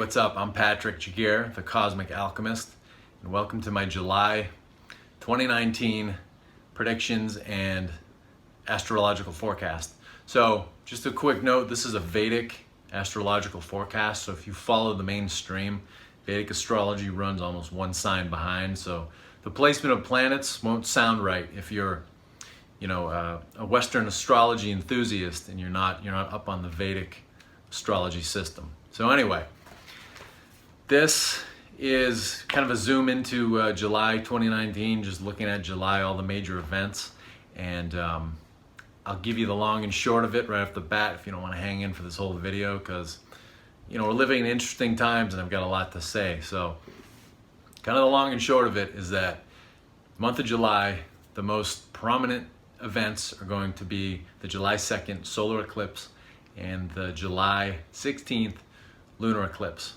what's up? I'm Patrick Jagir, the Cosmic Alchemist, and welcome to my July 2019 predictions and astrological forecast. So, just a quick note, this is a Vedic astrological forecast, so if you follow the mainstream, Vedic astrology runs almost one sign behind, so the placement of planets won't sound right if you're a Western astrology enthusiast and you're not up on the Vedic astrology system. So anyway, this is kind of a zoom into July 2019, just looking at July, all the major events, and I'll give you the long and short of it right off the bat if you don't want to hang in for this whole video, because we're living in interesting times and I've got a lot to say. So kind of the long and short of it is that the month of July, the most prominent events are going to be the July 2nd solar eclipse and the July 16th lunar eclipse.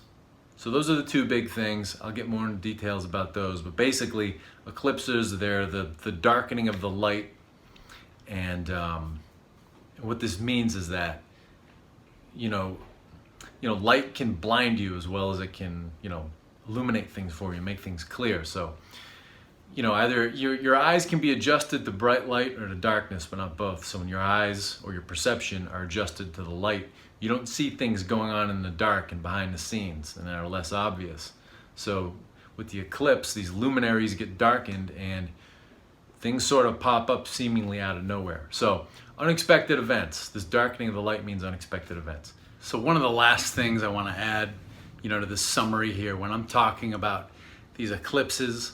So those are the two big things. I'll get more into details about those, but basically eclipses, they're the darkening of the light, and what this means is that light can blind you as well as it can illuminate things for you, make things clear. So either your eyes can be adjusted to bright light or to darkness, but not both. So when your eyes or your perception are adjusted to the light, you don't see things going on in the dark and behind the scenes and that are less obvious. So with the eclipse, these luminaries get darkened and things sort of pop up seemingly out of nowhere. So unexpected events. This darkening of the light means unexpected events. So one of the last things I want to add, to this summary here, when I'm talking about these eclipses,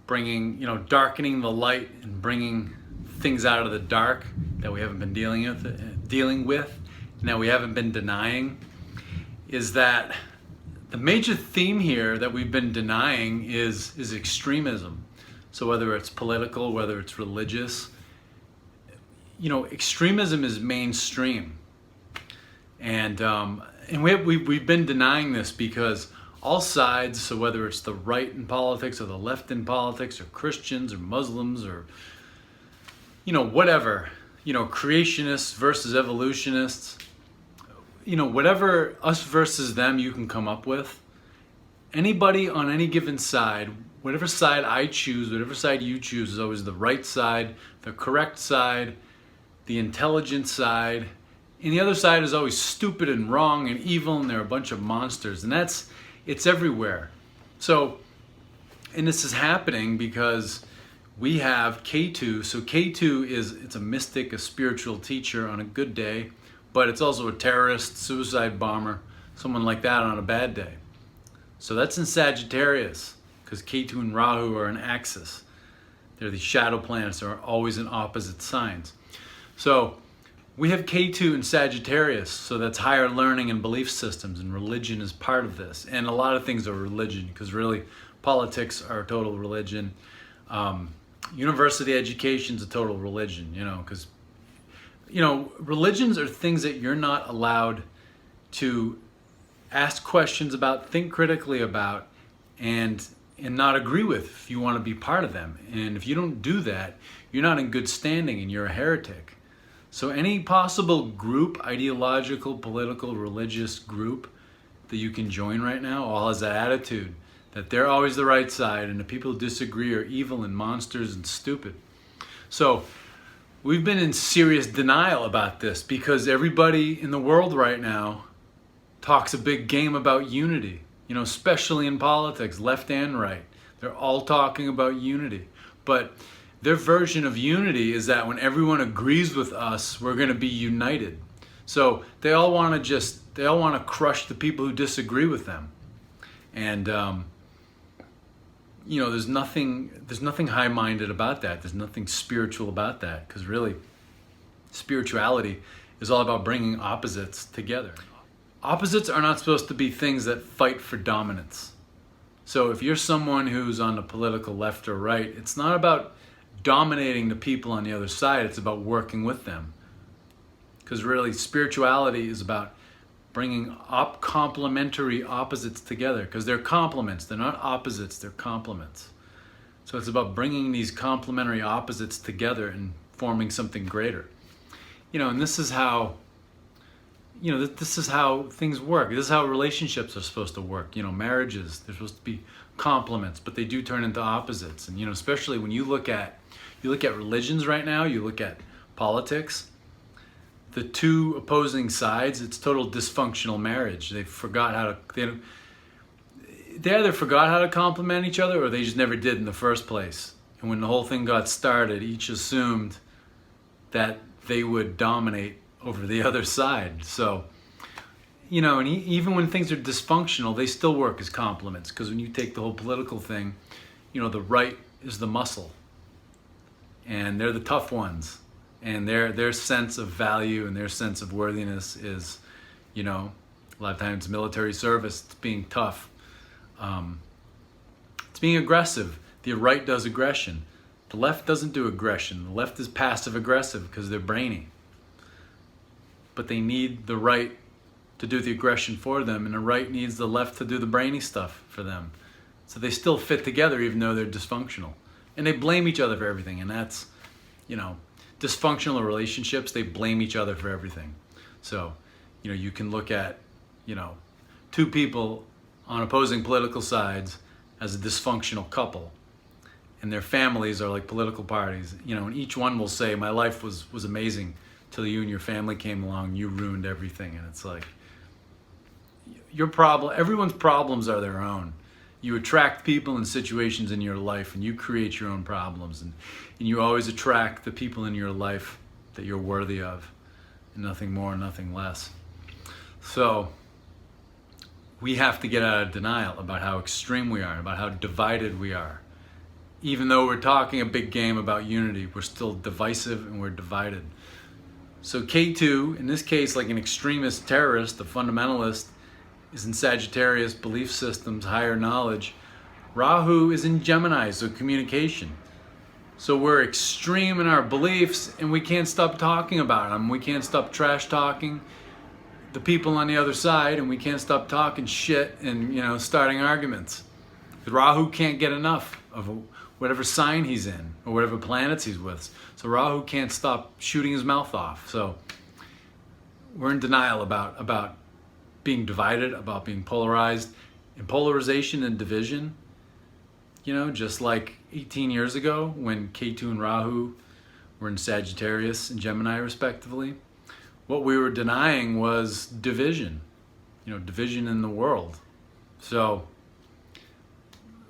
bringing, darkening the light and bringing things out of the dark that we haven't been dealing with, now we haven't been denying, is that the major theme here that we've been denying is extremism. So whether it's political, whether it's religious, extremism is mainstream, and we've been denying this because all sides, so whether it's the right in politics or the left in politics or Christians or Muslims or whatever, creationists versus evolutionists, whatever us versus them you can come up with, anybody on any given side, whatever side I choose, whatever side you choose, is always the right side, the correct side, the intelligent side, and the other side is always stupid and wrong and evil, and they're a bunch of monsters, and it's everywhere. So, and this is happening because we have K2. So K2 it's a mystic, a spiritual teacher on a good day, but it's also a terrorist, suicide bomber, someone like that on a bad day. So that's in Sagittarius, because K2 and Rahu are an axis. They're the shadow planets, that are always in opposite signs. So we have K2 in Sagittarius, so that's higher learning and belief systems, and religion is part of this. And a lot of things are religion, because really politics are a total religion. University education is a total religion, because religions are things that you're not allowed to ask questions about, think critically about, and not agree with if you want to be part of them. And if you don't do that, you're not in good standing and you're a heretic. So any possible group, ideological, political, religious group that you can join right now all has that attitude that they're always the right side and the people who disagree are evil and monsters and stupid. So we've been in serious denial about this because everybody in the world right now talks a big game about unity, especially in politics, left and right. They're all talking about unity. But their version of unity is that when everyone agrees with us, we're going to be united. So they all want to crush the people who disagree with them. And there's nothing high-minded about that. There's nothing spiritual about that, because really spirituality is all about bringing opposites together. Opposites are not supposed to be things that fight for dominance. So if you're someone who's on the political left or right, it's not about dominating the people on the other side, it's about working with them. Because really spirituality is about bringing complementary opposites together, because they're complements, they're not opposites, they're complements. So it's about bringing these complementary opposites together and forming something greater. And this is how this is how things work. This is how relationships are supposed to work. Marriages, they're supposed to be complements, but they do turn into opposites. And especially when you look at religions right now, you look at politics, the two opposing sides, it's total dysfunctional marriage. They either forgot how to complement each other, or they just never did in the first place. And when the whole thing got started, each assumed that they would dominate over the other side. So, and even when things are dysfunctional, they still work as complements. Because when you take the whole political thing, the right is the muscle, and they're the tough ones, and their sense of value and their sense of worthiness is, a lot of times military service. It's being tough. It's being aggressive. The right does aggression. The left doesn't do aggression. The left is passive aggressive because they're brainy. But they need the right to do the aggression for them, and the right needs the left to do the brainy stuff for them. So they still fit together even though they're dysfunctional. And they blame each other for everything, and that's, dysfunctional relationships, they blame each other for everything. So, you can look at, two people on opposing political sides as a dysfunctional couple, and their families are like political parties, and each one will say, my life was amazing till you and your family came along and you ruined everything. And it's like, everyone's problems are their own. You attract people and situations in your life, and you create your own problems, and you always attract the people in your life that you're worthy of, and nothing more, nothing less. So we have to get out of denial about how extreme we are, about how divided we are. Even though we're talking a big game about unity, we're still divisive and we're divided. So K2, in this case, like an extremist terrorist, a fundamentalist, is in Sagittarius, belief systems, higher knowledge. Rahu is in Gemini, so communication. So we're extreme in our beliefs, and we can't stop talking about them. We can't stop trash talking the people on the other side, and we can't stop talking shit and starting arguments. Rahu can't get enough of whatever sign he's in or whatever planets he's with. So Rahu can't stop shooting his mouth off. So we're in denial about being divided, about being polarized. And polarization and division, just like 18 years ago when Ketu and Rahu were in Sagittarius and Gemini respectively, what we were denying was division, division in the world. So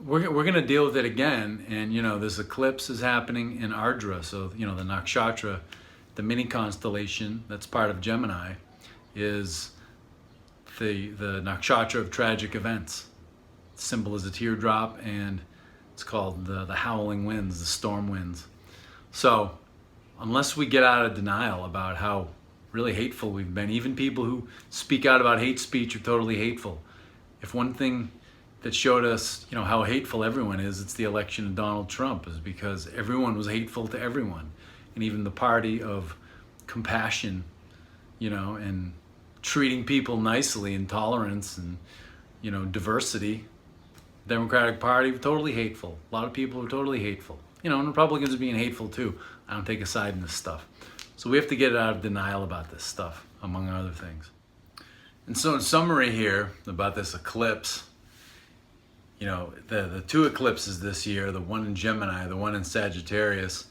we're going to deal with it again. And, this eclipse is happening in Ardra. So, the nakshatra, the mini constellation that's part of Gemini, is the nakshatra of tragic events. The symbol is a teardrop, and it's called the howling winds, the storm winds. So unless we get out of denial about how really hateful we've been, even people who speak out about hate speech are totally hateful. If one thing that showed us, how hateful everyone is, it's the election of Donald Trump, is because everyone was hateful to everyone. And even the party of compassion, and treating people nicely and tolerance and, diversity, Democratic Party, totally hateful. A lot of people are totally hateful. And Republicans are being hateful too. I don't take a side in this stuff. So we have to get out of denial about this stuff, among other things. And so in summary here about this eclipse, the two eclipses this year, the one in Gemini, the one in Sagittarius,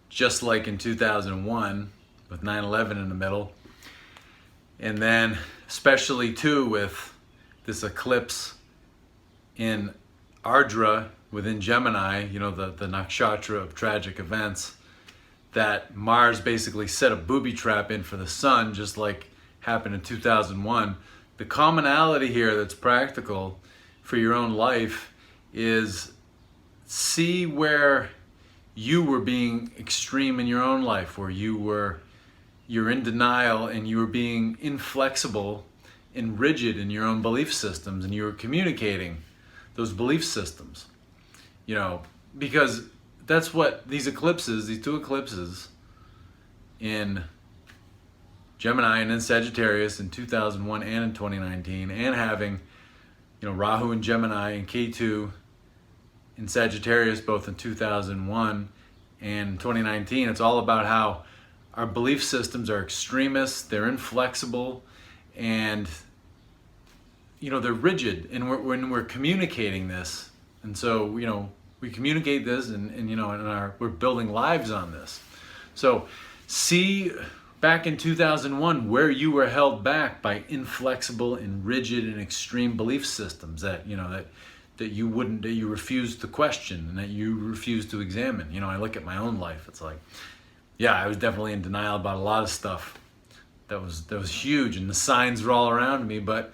just like in 2001 with 9/11 in the middle. And then especially too with this eclipse in Ardra within Gemini, the nakshatra of tragic events, that Mars basically set a booby trap in for the sun, just like happened in 2001. The commonality here that's practical for your own life is see where you were being extreme in your own life, where you're in denial and you were being inflexible and rigid in your own belief systems, and you were communicating those belief systems, because that's what these two eclipses in Gemini and in Sagittarius in 2001 and in 2019, and having, Rahu in Gemini and Ketu in Sagittarius both in 2001 and 2019, it's all about how our belief systems are extremist, they're inflexible, and they're rigid, and when we're communicating this, and so we communicate this, and we're building lives on this. So see back in 2001 where you were held back by inflexible and rigid and extreme belief systems that you refused to question and that you refused to examine. I look at my own life. It's like, yeah, I was definitely in denial about a lot of stuff that was huge, and the signs were all around me, but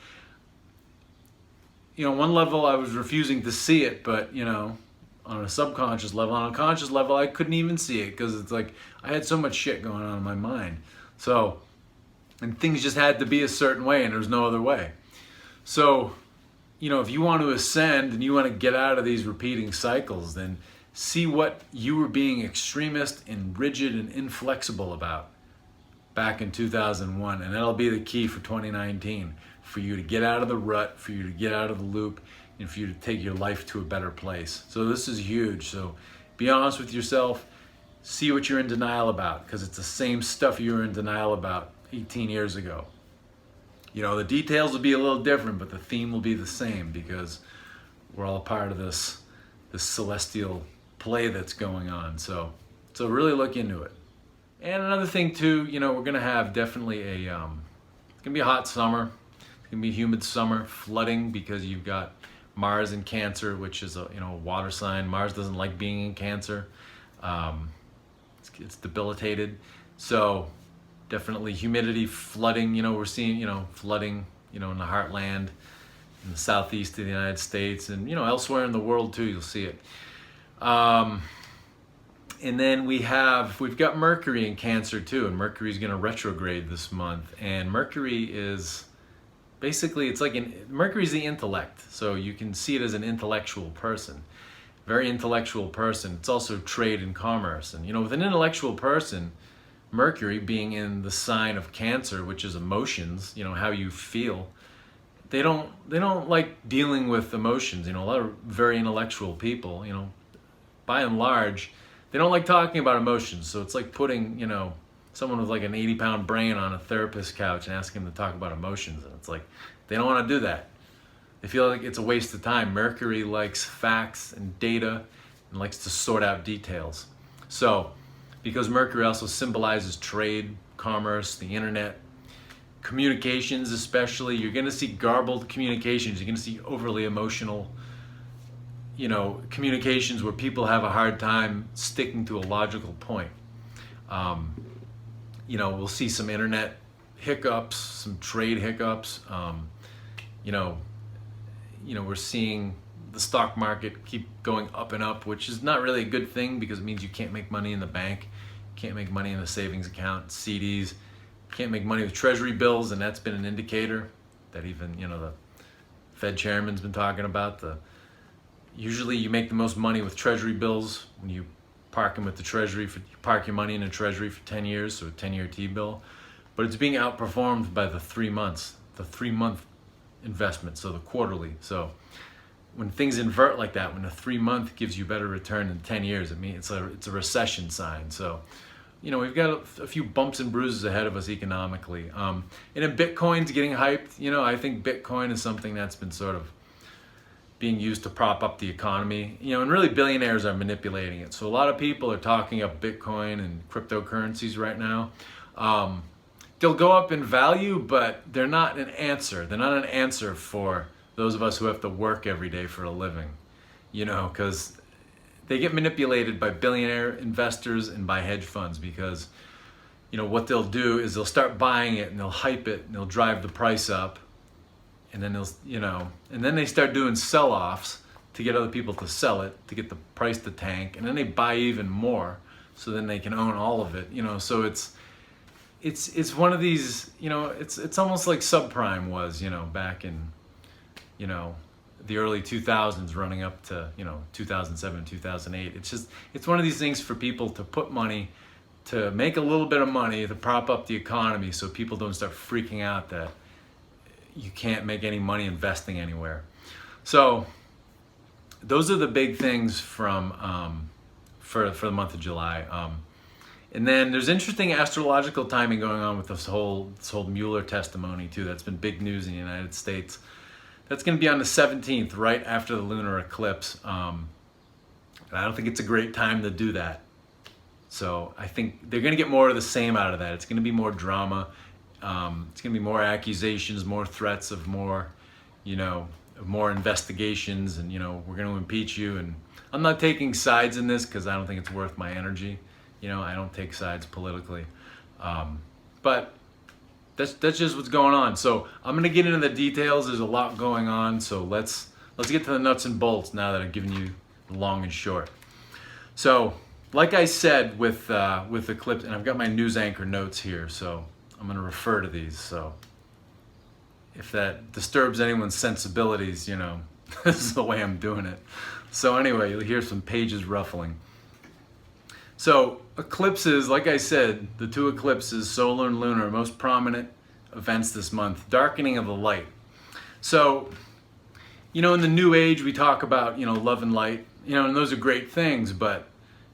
one level I was refusing to see it, but on a subconscious level, on a conscious level, I couldn't even see it, because it's like I had so much shit going on in my mind. So, and things just had to be a certain way, and there was no other way. So, if you want to ascend and you want to get out of these repeating cycles, then see what you were being extremist and rigid and inflexible about back in 2001, and that'll be the key for 2019, for you to get out of the rut, for you to get out of the loop, and for you to take your life to a better place. So this is huge. So be honest with yourself, see what you're in denial about, because it's the same stuff you were in denial about 18 years ago. The details will be a little different, but the theme will be the same, because we're all a part of this celestial play that's going on. So really look into it. And another thing too, we're gonna have definitely it's gonna be a hot summer. It's gonna be a humid summer, flooding, because you've got Mars in Cancer, which is a water sign. Mars doesn't like being in Cancer. It's debilitated. So definitely humidity, flooding. We're seeing flooding in the heartland, in the southeast of the United States, and elsewhere in the world too. You'll see it. And then we've got Mercury in Cancer too, and Mercury's going to retrograde this month. And Mercury is basically, Mercury's the intellect, so you can see it as an intellectual person, very intellectual person. It's also trade and commerce, and with an intellectual person, Mercury being in the sign of Cancer, which is emotions, how you feel, they don't like dealing with emotions. A lot of very intellectual people, by and large, they don't like talking about emotions. So it's like putting, someone with like an 80-pound brain on a therapist couch and asking them to talk about emotions. And it's like, they don't want to do that. They feel like it's a waste of time. Mercury likes facts and data and likes to sort out details. So, because Mercury also symbolizes trade, commerce, the internet, communications especially, you're going to see garbled communications. You're going to see overly emotional communications where people have a hard time sticking to a logical point. We'll see some internet hiccups, some trade hiccups. We're seeing the stock market keep going up and up, which is not really a good thing, because it means you can't make money in the bank, can't make money in the savings account, CDs, can't make money with treasury bills, and that's been an indicator that even, the Fed chairman's been talking about. Usually you make the most money with treasury bills when you park them with the treasury. You park your money in a treasury for 10 years, so a 10-year T-bill. But it's being outperformed by the 3-month investment, so the quarterly. So when things invert like that, when a 3-month gives you better return than 10 years, it means it's a recession sign. So, we've got a few bumps and bruises ahead of us economically. And then Bitcoin's getting hyped. I think Bitcoin is something that's been sort of being used to prop up the economy, and really billionaires are manipulating it. So a lot of people are talking up Bitcoin and cryptocurrencies right now. They'll go up in value, but they're not an answer. They're not an answer for those of us who have to work every day for a living, because they get manipulated by billionaire investors and by hedge funds, because, what they'll do is they'll start buying it and they'll hype it and they'll drive the price up. And then and then they start doing sell-offs to get other people to sell it, to get the price to tank, and then they buy even more, so then they can own all of it. So it's one of these, it's almost like subprime was, back in, the early 2000s, running up to 2007, 2008. It's one of these things for people to put money, to make a little bit of money, to prop up the economy, so people don't start freaking out that you can't make any money investing anywhere. So those are the big things from for the month of July. And then there's interesting astrological timing going on with this whole Mueller testimony too. That's been big news in the United States. That's going to be on the 17th, right after the lunar eclipse. And I don't think it's a great time to do that. So I think they're going to get more of the same out of that. It's going to be more drama. It's going to be more accusations, more threats of more, more investigations, and we're going to impeach you. And I'm not taking sides in this because I don't think it's worth my energy. I don't take sides politically, but that's just what's going on. So I'm going to get into the details. There's a lot going on. So let's get to the nuts and bolts now that I've given you the long and short. So like I said with eclipse, and I've got my news anchor notes here, so I'm going to refer to these. So if that disturbs anyone's sensibilities, this is the way I'm doing it. So anyway, you'll hear some pages ruffling. So eclipses, like I said, the two eclipses, solar and lunar, most prominent events this month. Darkening of the light. So, in the New Age, we talk about, love and light, and those are great things, but,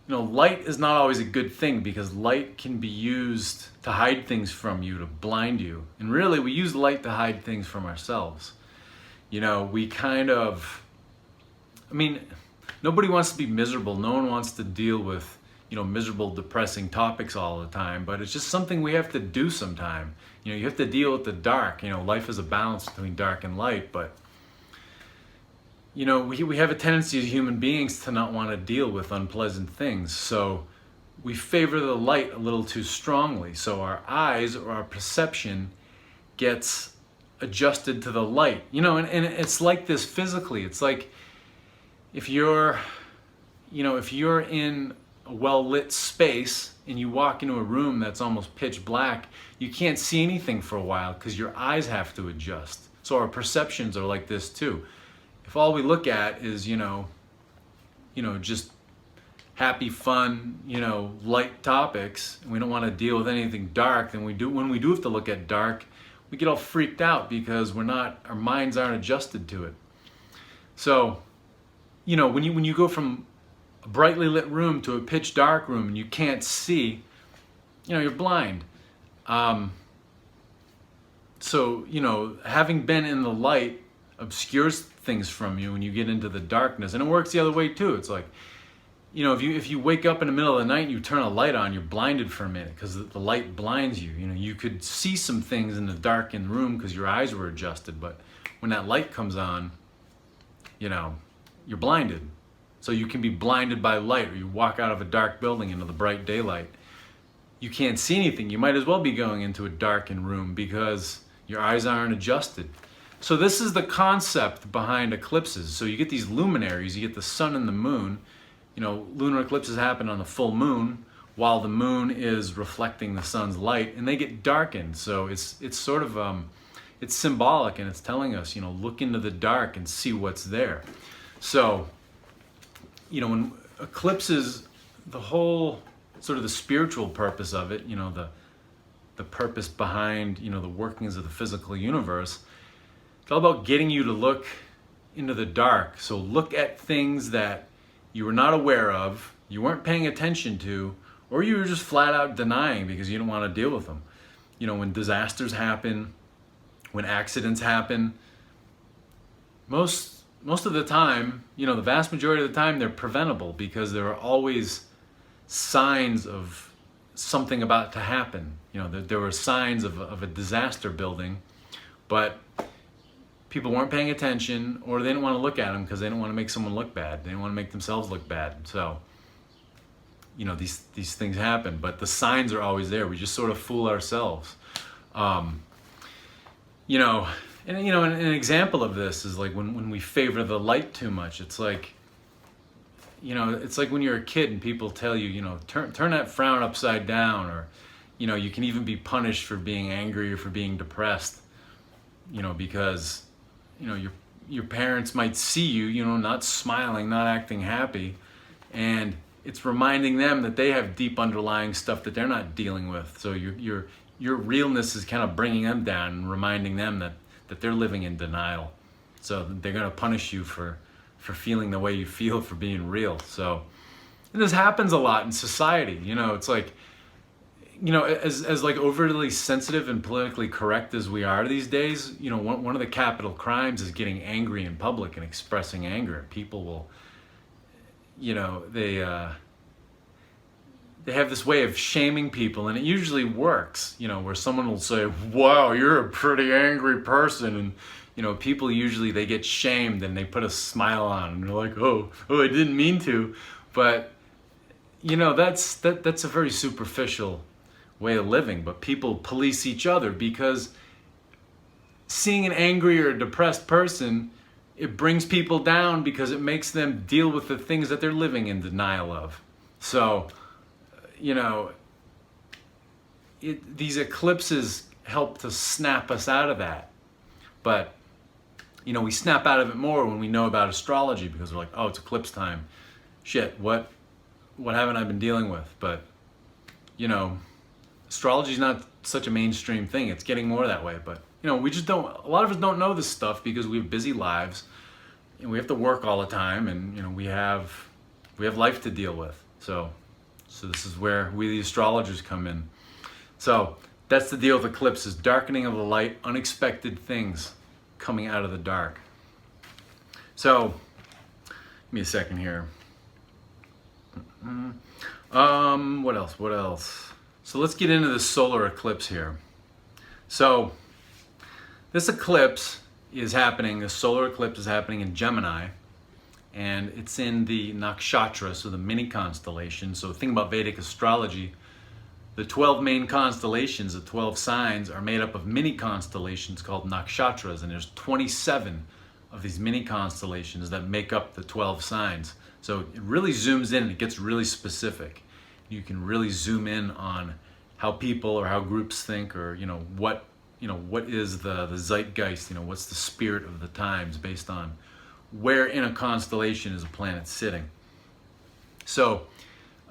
light is not always a good thing because light can be used to hide things from you, to blind you. And really, we use light to hide things from ourselves. We kind of, nobody wants to be miserable. No one wants to deal with miserable, depressing topics all the time, but it's just something we have to do sometime. You have to deal with the dark. Life is a balance between dark and light, but we have a tendency as human beings to not want to deal with unpleasant things. So we favor the light a little too strongly. So our eyes or our perception gets adjusted to the light. And it's like this physically. It's like if you're in a well-lit space and you walk into a room that's almost pitch black, you can't see anything for a while because your eyes have to adjust. So our perceptions are like this too. If all we look at is, just happy, fun, light topics, and we don't want to deal with anything dark, then when we do have to look at dark, we get all freaked out because our minds aren't adjusted to it. So, when you go from a brightly lit room to a pitch dark room and you can't see, you're blind. So, having been in the light obscures things from you when you get into the darkness. And it works the other way too. It's like, if you wake up in the middle of the night and you turn a light on, you're blinded for a minute because the light blinds you. You could see some things in the darkened room because your eyes were adjusted, but when that light comes on, you're blinded. So you can be blinded by light, or you walk out of a dark building into the bright daylight. You can't see anything. You might as well be going into a darkened room because your eyes aren't adjusted. So this is the concept behind eclipses. So you get these luminaries, you get the sun and the moon. Lunar eclipses happen on the full moon while the moon is reflecting the sun's light, and they get darkened. So it's sort of, it's symbolic, and it's telling us, look into the dark and see what's there. So, when eclipses, the whole sort of the spiritual purpose of it, the purpose behind, the workings of the physical universe, it's all about getting you to look into the dark. So look at things that you were not aware of, you weren't paying attention to, or you were just flat out denying because you don't want to deal with them. When disasters happen, when accidents happen, most of the time, the vast majority of the time, they're preventable because there are always signs of something about to happen. There were signs of a disaster building, but people weren't paying attention, or they didn't want to look at them because they didn't want to make someone look bad. They didn't want to make themselves look bad. So, these things happen, but the signs are always there. We just sort of fool ourselves. And an example of this is like when we favor the light too much. It's like, it's like when you're a kid and people tell you, turn that frown upside down, or, you can even be punished for being angry or for being depressed, because, your parents might see you, not smiling, not acting happy, and it's reminding them that they have deep underlying stuff that they're not dealing with. So your realness is kind of bringing them down and reminding them that they're living in denial. So they're going to punish you for feeling the way you feel, for being real. So, and this happens a lot in society. It's like you know, as like overly sensitive and politically correct as we are these days, you know, one of the capital crimes is getting angry in public and expressing anger. People will, you know, they have this way of shaming people, and it usually works, you know, where someone will say, wow, you're a pretty angry person, and you know, people usually, they get shamed and they put a smile on and they're like, oh, I didn't mean to. But you know, that's a very superficial way of living. But people police each other because seeing an angry or depressed person, it brings people down because it makes them deal with the things that they're living in denial of. So, you know, these eclipses help to snap us out of that. But, you know, we snap out of it more when we know about astrology, because we're like, oh, it's eclipse time. Shit, what haven't I been dealing with? But, you know, astrology is not such a mainstream thing. It's getting more that way. But, you know, we just don't, a lot of us don't know this stuff because we have busy lives and we have to work all the time, and, you know, we have life to deal with. So this is where we, the astrologers, come in. So that's the deal with eclipses: darkening of the light, unexpected things coming out of the dark. So, give me a second here. What else? So let's get into the solar eclipse here. So this eclipse is happening, the solar eclipse is happening in Gemini, and it's in the nakshatra, so the mini constellation. So think about Vedic astrology. The 12 main constellations, the 12 signs, are made up of mini constellations called nakshatras, and there's 27 of these mini constellations that make up the 12 signs. So it really zooms in and it gets really specific. You can really zoom in on how people or how groups think, or what is the zeitgeist, what's the spirit of the times, based on where in a constellation is a planet sitting. So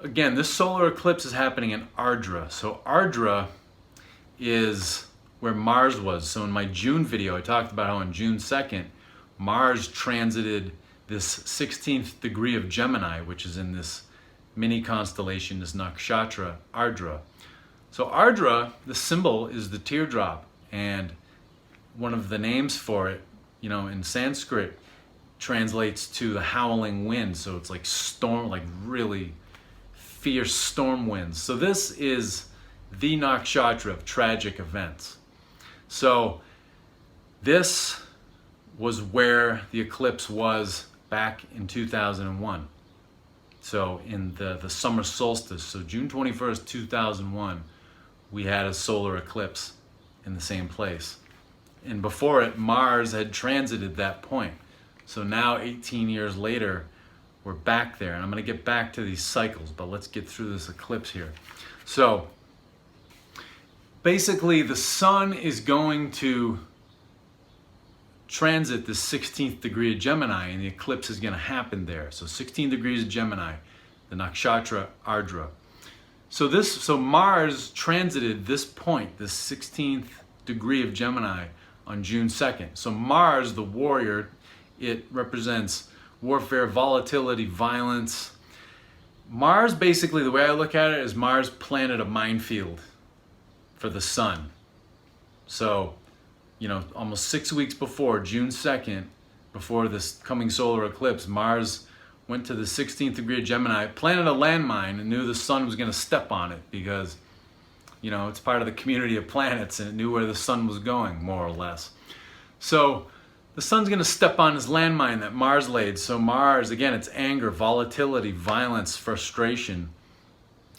again, this solar eclipse is happening in Ardra. So Ardra is where Mars was. So in my June video, I talked about how on June 2nd, Mars transited this 16th degree of Gemini, which is in this mini constellation, this nakshatra, Ardra. So Ardra, the symbol is the teardrop, and one of the names for it, in Sanskrit, translates to the howling wind. So it's like storm, like really fierce storm winds. So this is the nakshatra of tragic events. So this was where the eclipse was back in 2001. So in the summer solstice, so June 21st, 2001, we had a solar eclipse in the same place. And before it, Mars had transited that point. So now 18 years later, we're back there. And I'm going to get back to these cycles, but let's get through this eclipse here. So basically, the sun is going to transit the 16th degree of Gemini, and the eclipse is going to happen there. So 16 degrees of Gemini, the nakshatra Ardra. So Mars transited this point, this 16th degree of Gemini, on June 2nd. So Mars, the warrior, it represents warfare, volatility, violence. Mars, basically, the way I look at it, is Mars planted a minefield for the sun. So, almost 6 weeks before, June 2nd, before this coming solar eclipse, Mars went to the 16th degree of Gemini, planted a landmine, and knew the sun was going to step on it because, it's part of the community of planets, and it knew where the sun was going, more or less. So the sun's going to step on this landmine that Mars laid. So Mars, again, it's anger, volatility, violence, frustration,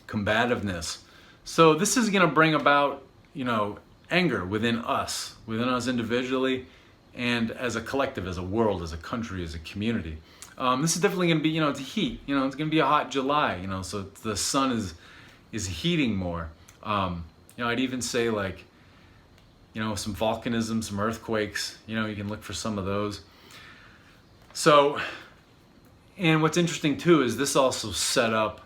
combativeness. So this is going to bring about, anger within us individually, and as a collective, as a world, as a country, as a community. This is definitely going to be, it's heat. It's going to be a hot July. So the sun is heating more. I'd even say some volcanism, some earthquakes. You can look for some of those. So, and what's interesting too is this also set up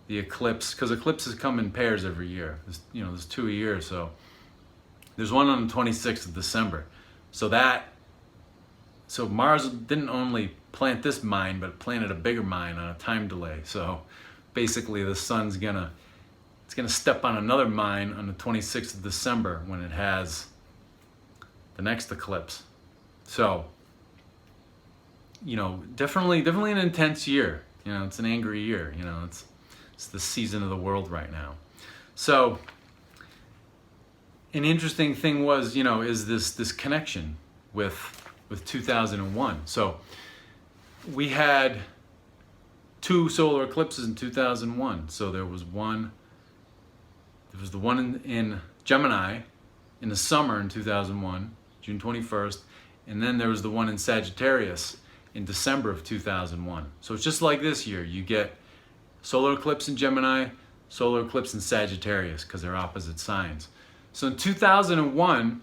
the eclipse, because eclipses come in pairs every year. There's 2 a year, so there's one on the 26th of December. So Mars didn't only plant this mine, but it planted a bigger mine on a time delay. So basically the sun's it's it's going to step on another mine on the 26th of December when it has the next eclipse. So, you know, definitely an intense year. You know, it's an angry year. You know, it's the season of the world right now. So, an interesting thing was, you know, is this connection with 2001. So, we had 2 solar eclipses in 2001. So there was the one in Gemini in the summer in 2001, June 21st, and then there was the one in Sagittarius in December of 2001. So it's just like this year. You get solar eclipse in Gemini, solar eclipse in Sagittarius, because they're opposite signs. So in 2001,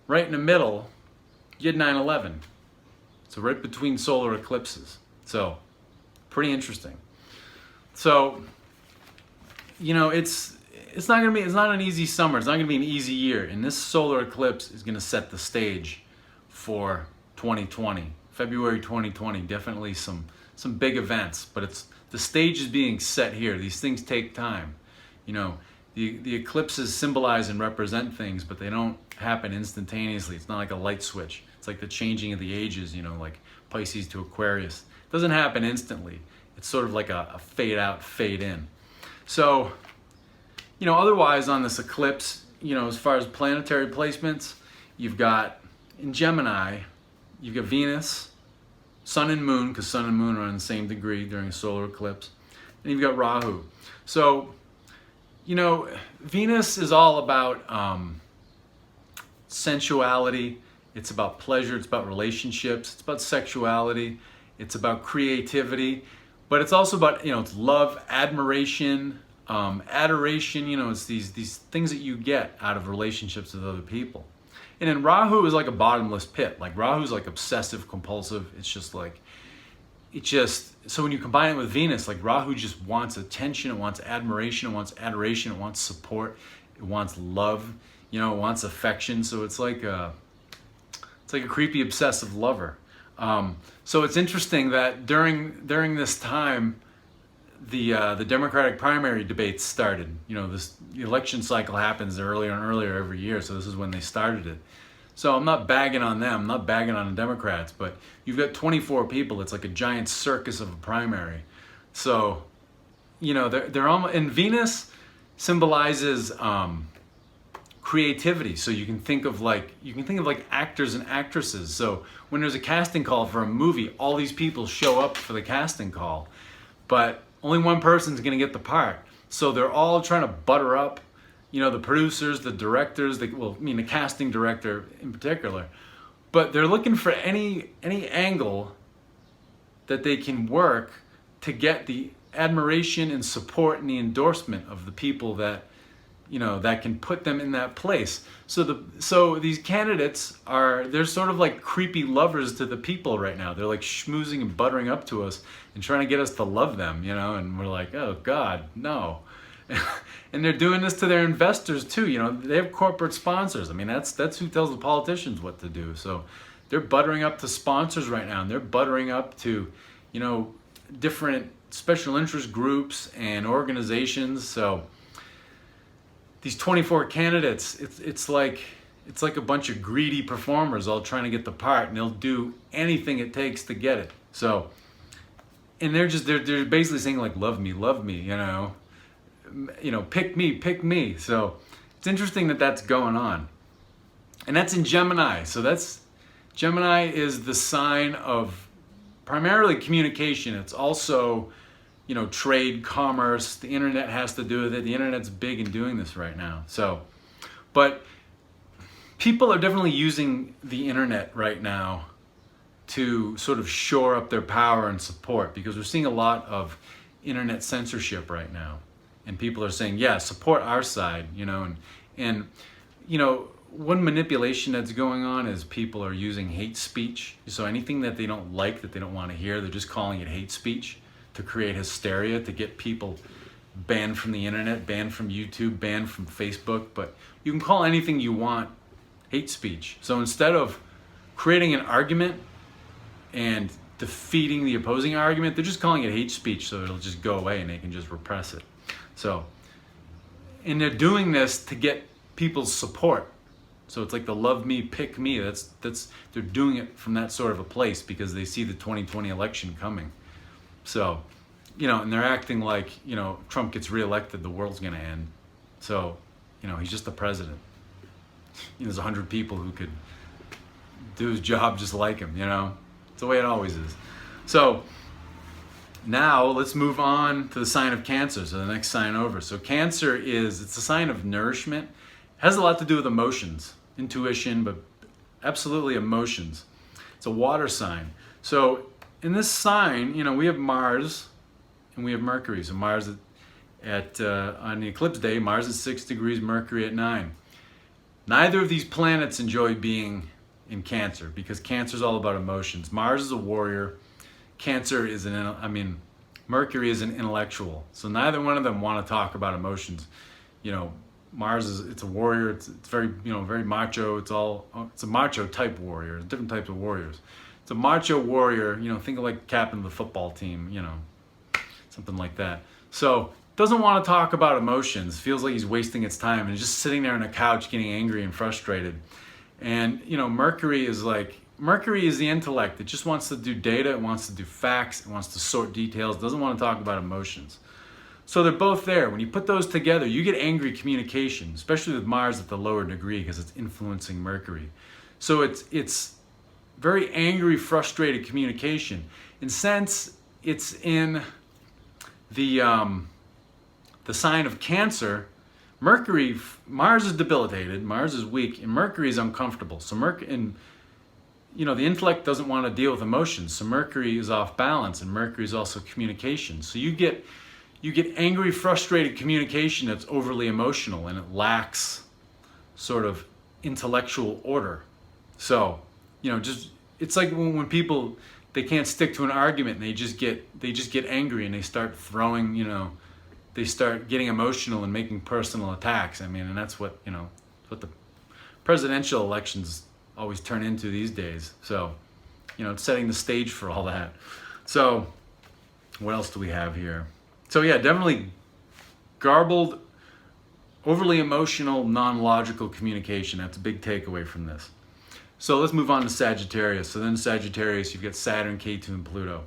right in the middle, you had 9/11. So right between solar eclipses. So pretty interesting. So, you know, it's not an easy summer. It's not gonna be an easy year. And this solar eclipse is gonna set the stage for 2020. February 2020, definitely some big events, but the stage is being set here. These things take time. You know, the eclipses symbolize and represent things, but they don't happen instantaneously. It's not like a light switch. It's like the changing of the ages, you know, like Pisces to Aquarius. It doesn't happen instantly. It's sort of like a fade out, fade in. So, you know, otherwise on this eclipse, you know, as far as planetary placements, you've got in Gemini, you've got Venus, Sun and Moon, because Sun and Moon are in the same degree during a solar eclipse, and you've got Rahu. So, you know, Venus is all about sensuality. It's about pleasure. It's about relationships. It's about sexuality. It's about creativity. But it's also about, you know, it's love, admiration, adoration. You know, it's these things that you get out of relationships with other people. And then Rahu is like a bottomless pit. Like Rahu's like obsessive, compulsive. It's just like, so when you combine it with Venus, like Rahu just wants attention, it wants admiration, it wants adoration, it wants support, it wants love, you know, it wants affection. So it's like a creepy, obsessive lover. So it's interesting that during this time, the Democratic primary debates started. You know, the election cycle happens earlier and earlier every year, so this is when they started it. So I'm not bagging on them, I'm not bagging on the Democrats, but you've got 24 people. It's like a giant circus of a primary. So, you know, they're almost, and Venus symbolizes creativity. So you can think of like actors and actresses. So when there's a casting call for a movie, all these people show up for the casting call, but only one person's gonna get the part. So they're all trying to butter up, you know, the producers, the directors, the casting director in particular, but they're looking for any angle that they can work to get the admiration and support and the endorsement of the people that, you know, that can put them in that place. So these candidates they're sort of like creepy lovers to the people right now. They're like schmoozing and buttering up to us and trying to get us to love them, you know, and we're like, oh God, no. And they're doing this to their investors too. You know, they have corporate sponsors. I mean, that's who tells the politicians what to do. So they're buttering up to sponsors right now, and they're buttering up to, you know, different special interest groups and organizations. So these 24 candidates, it's like a bunch of greedy performers all trying to get the part, and they'll do anything it takes to get it. So, and they're basically saying like, love me, you know, pick me. So it's interesting that that's going on. And that's in Gemini. So Gemini is the sign of primarily communication. It's also, you know, trade, commerce. The internet has to do with it. The internet's big in doing this right now. So, but people are definitely using the internet right now to sort of shore up their power and support, because we're seeing a lot of internet censorship right now. And people are saying, yeah, support our side, you know, and you know, one manipulation that's going on is people are using hate speech. So anything that they don't like, that they don't want to hear, they're just calling it hate speech to create hysteria, to get people banned from the internet, banned from YouTube, banned from Facebook. But you can call anything you want hate speech. So instead of creating an argument and defeating the opposing argument, they're just calling it hate speech, so it'll just go away and they can just repress it. So, And they're doing this to get people's support. So it's like the love me, pick me. That's they're doing it from that sort of a place because they see the 2020 election coming. So, and they're acting like, Trump gets reelected, the world's gonna end. So, he's just the president. There's 100 people who could do his job just like him, It's the way it always is. So now let's move on to the sign of Cancer, so the next sign over. So Cancer it's a sign of nourishment. It has a lot to do with emotions, intuition, but absolutely emotions. It's a water sign. So in this sign, we have Mars and we have Mercury. So Mars on the eclipse day, Mars at 6 degrees, Mercury at 9. Neither of these planets enjoy being in Cancer because Cancer is all about emotions. Mars is a warrior. Cancer is Mercury is an intellectual. So neither one of them want to talk about emotions. Mars it's a warrior. It's very, very macho. It's a macho type warrior. There's different types of warriors. It's a macho warrior, think of like captain of the football team, something like that. So doesn't want to talk about emotions, feels like he's wasting its time and just sitting there on a couch getting angry and frustrated. And, Mercury is the intellect. It just wants to do data, it wants to do facts, it wants to sort details, doesn't want to talk about emotions. So they're both there. When you put those together, you get angry communication, especially with Mars at the lower degree because it's influencing Mercury. So it's very angry, frustrated communication. In sense, it's in the sign of Cancer. Mars is debilitated, Mars is weak, and Mercury is uncomfortable. So the intellect doesn't want to deal with emotions. So Mercury is off balance, and Mercury is also communication. So you get angry, frustrated communication that's overly emotional, and it lacks sort of intellectual order. So, it's like when people, they can't stick to an argument and they just get angry and they start throwing, they start getting emotional and making personal attacks. And that's what the presidential elections always turn into these days. So, it's setting the stage for all that. So, what else do we have here? So yeah, definitely garbled, overly emotional, non-logical communication. That's a big takeaway from this. So let's move on to Sagittarius. So then Sagittarius, you've got Saturn, K2, and Pluto.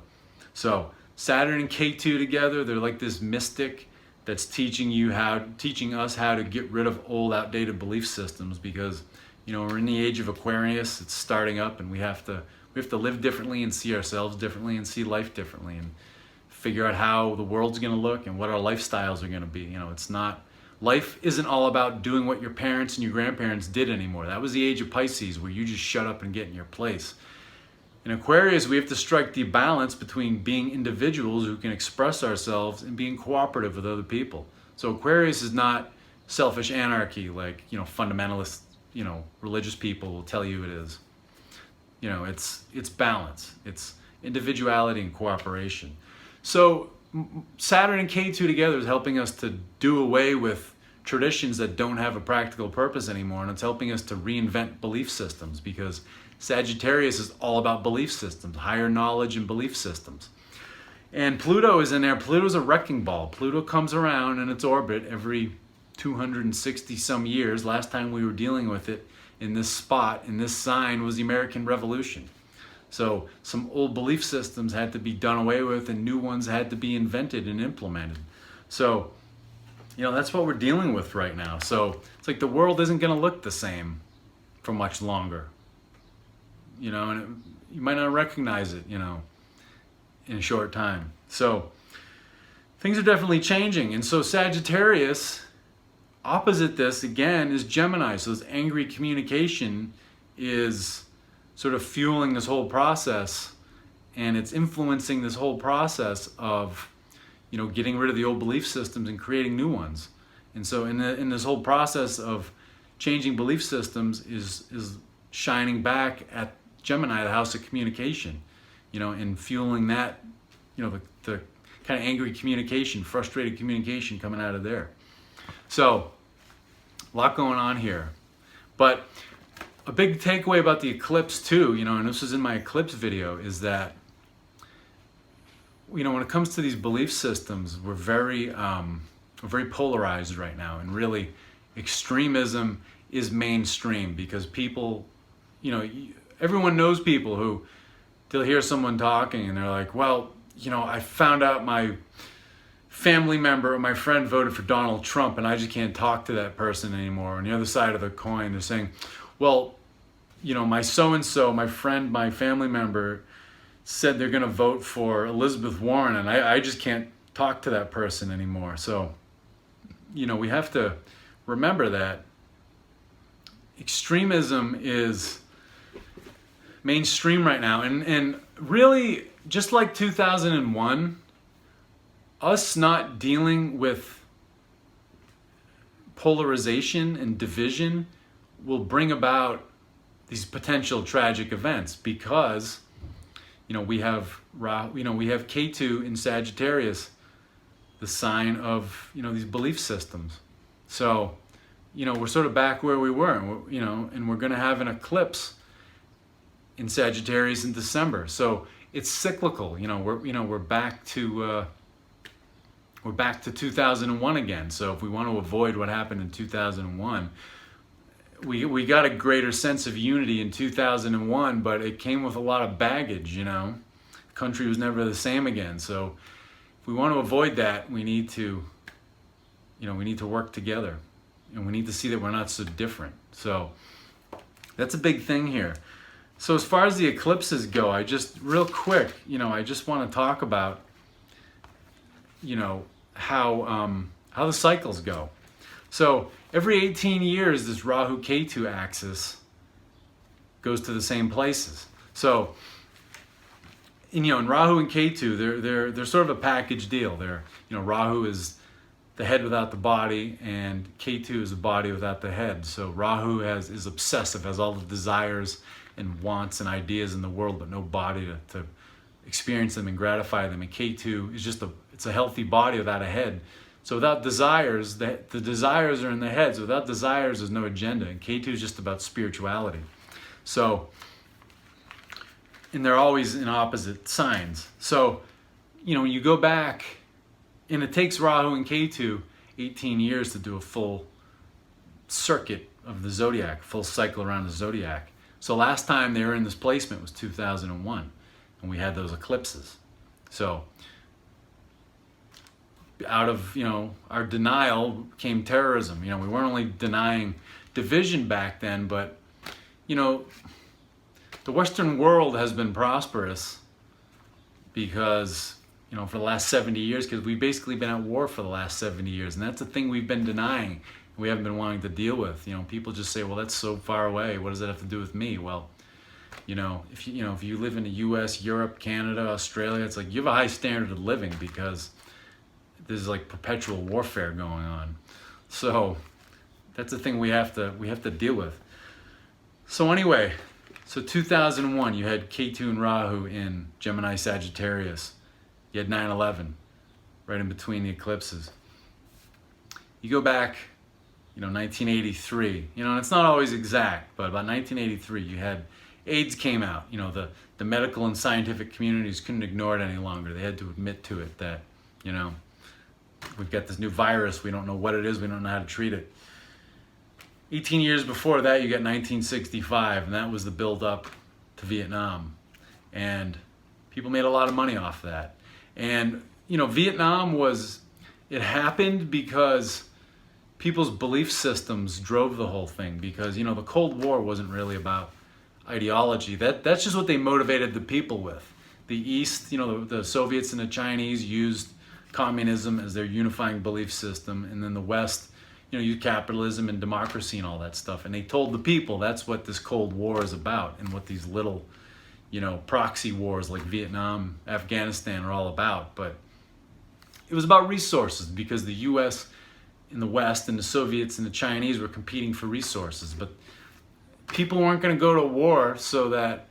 So Saturn and K2 together, they're like this mystic that's teaching us how to get rid of old, outdated belief systems because, we're in the age of Aquarius. It's starting up, and we have to live differently and see ourselves differently and see life differently and figure out how the world's going to look and what our lifestyles are going to be. Life isn't all about doing what your parents and your grandparents did anymore. That was the age of Pisces, where you just shut up and get in your place. In Aquarius, we have to strike the balance between being individuals who can express ourselves and being cooperative with other people. So Aquarius is not selfish anarchy like, fundamentalist, religious people will tell you it is. It's balance. It's individuality and cooperation. So Saturn and K2 together is helping us to do away with traditions that don't have a practical purpose anymore, and it's helping us to reinvent belief systems because Sagittarius is all about belief systems, higher knowledge and belief systems. And Pluto is in there. Pluto's a wrecking ball. Pluto comes around in its orbit every 260 some years. Last time we were dealing with it in this spot, in this sign, was the American Revolution. So some old belief systems had to be done away with and new ones had to be invented and implemented. So, that's what we're dealing with right now. So it's like the world isn't going to look the same for much longer. And you might not recognize it, in a short time. So things are definitely changing. And so Sagittarius, opposite this again, is Gemini. So this angry communication is sort of fueling this whole process, and it's influencing this whole process of, getting rid of the old belief systems and creating new ones. And so in this whole process of changing belief systems is shining back at Gemini, the house of communication, and fueling that, the kind of angry communication, frustrated communication coming out of there. So a lot going on here. But a big takeaway about the eclipse too, and this was in my eclipse video, is that, when it comes to these belief systems, we're very very polarized right now, and really extremism is mainstream because people, everyone knows people who they'll hear someone talking and they're like, well, I found out my family member or my friend voted for Donald Trump and I just can't talk to that person anymore. On the other side of the coin, they're saying, well, my so-and-so, my friend, my family member said they're going to vote for Elizabeth Warren and I just can't talk to that person anymore. So, we have to remember that extremism is mainstream right now. And really, just like 2001, us not dealing with polarization and division will bring about these potential tragic events because, we have K2 in Sagittarius, the sign of, these belief systems. So, we're sort of back where we were, and we're going to have an eclipse in Sagittarius in December. So it's cyclical. We're back to 2001 again. So if we want to avoid what happened in 2001, we got a greater sense of unity in 2001, but it came with a lot of baggage. The country was never the same again. So if we want to avoid that, we need to work together, and we need to see that we're not so different. So that's a big thing here. So as far as the eclipses go, I just real quick, I just want to talk about, how the cycles go. So every 18 years, this Rahu Ketu axis goes to the same places. So, in Rahu and Ketu, they're sort of a package deal. Rahu is the head without the body, and Ketu is the body without the head. So Rahu is obsessive, has all the desires and wants and ideas in the world, but no body to experience them and gratify them. And Ketu is it's a healthy body without a head. So without desires, the desires are in the head. So without desires, there's no agenda. And Ketu is just about spirituality. So, and they're always in opposite signs. So, when you go back, and it takes Rahu and Ketu 18 years to do a full circuit of the zodiac, full cycle around the zodiac. So last time they were in this placement was 2001, and we had those eclipses. So out of our denial came terrorism. We weren't only denying division back then, but the Western world has been prosperous because for the last 70 years, because we've basically been at war for the last 70 years, and that's the thing we've been denying. We haven't been wanting to deal with. People just say, well, that's so far away. What does that have to do with me? Well, if you live in the U.S., Europe, Canada, Australia, it's like you have a high standard of living because there's like perpetual warfare going on. So that's the thing we have to deal with. So anyway, 2001, you had Ketu and Rahu in Gemini Sagittarius. You had 9/11, right in between the eclipses. You go back, 1983. And it's not always exact, but about 1983, you had AIDS came out. The medical and scientific communities couldn't ignore it any longer. They had to admit to it that, we've got this new virus. We don't know what it is. We don't know how to treat it. 18 years before that, you got 1965, and that was the build-up to Vietnam. And people made a lot of money off that. And, Vietnam it happened because people's belief systems drove the whole thing. Because, the Cold War wasn't really about ideology. That's just what they motivated the people with. The East, the Soviets and the Chinese used communism as their unifying belief system. And then the West, used capitalism and democracy and all that stuff. And they told the people that's what this Cold War is about, and what these little proxy wars like Vietnam, Afghanistan are all about. But it was about resources because the US in the West and the Soviets and the Chinese were competing for resources. But people weren't going to go to war so that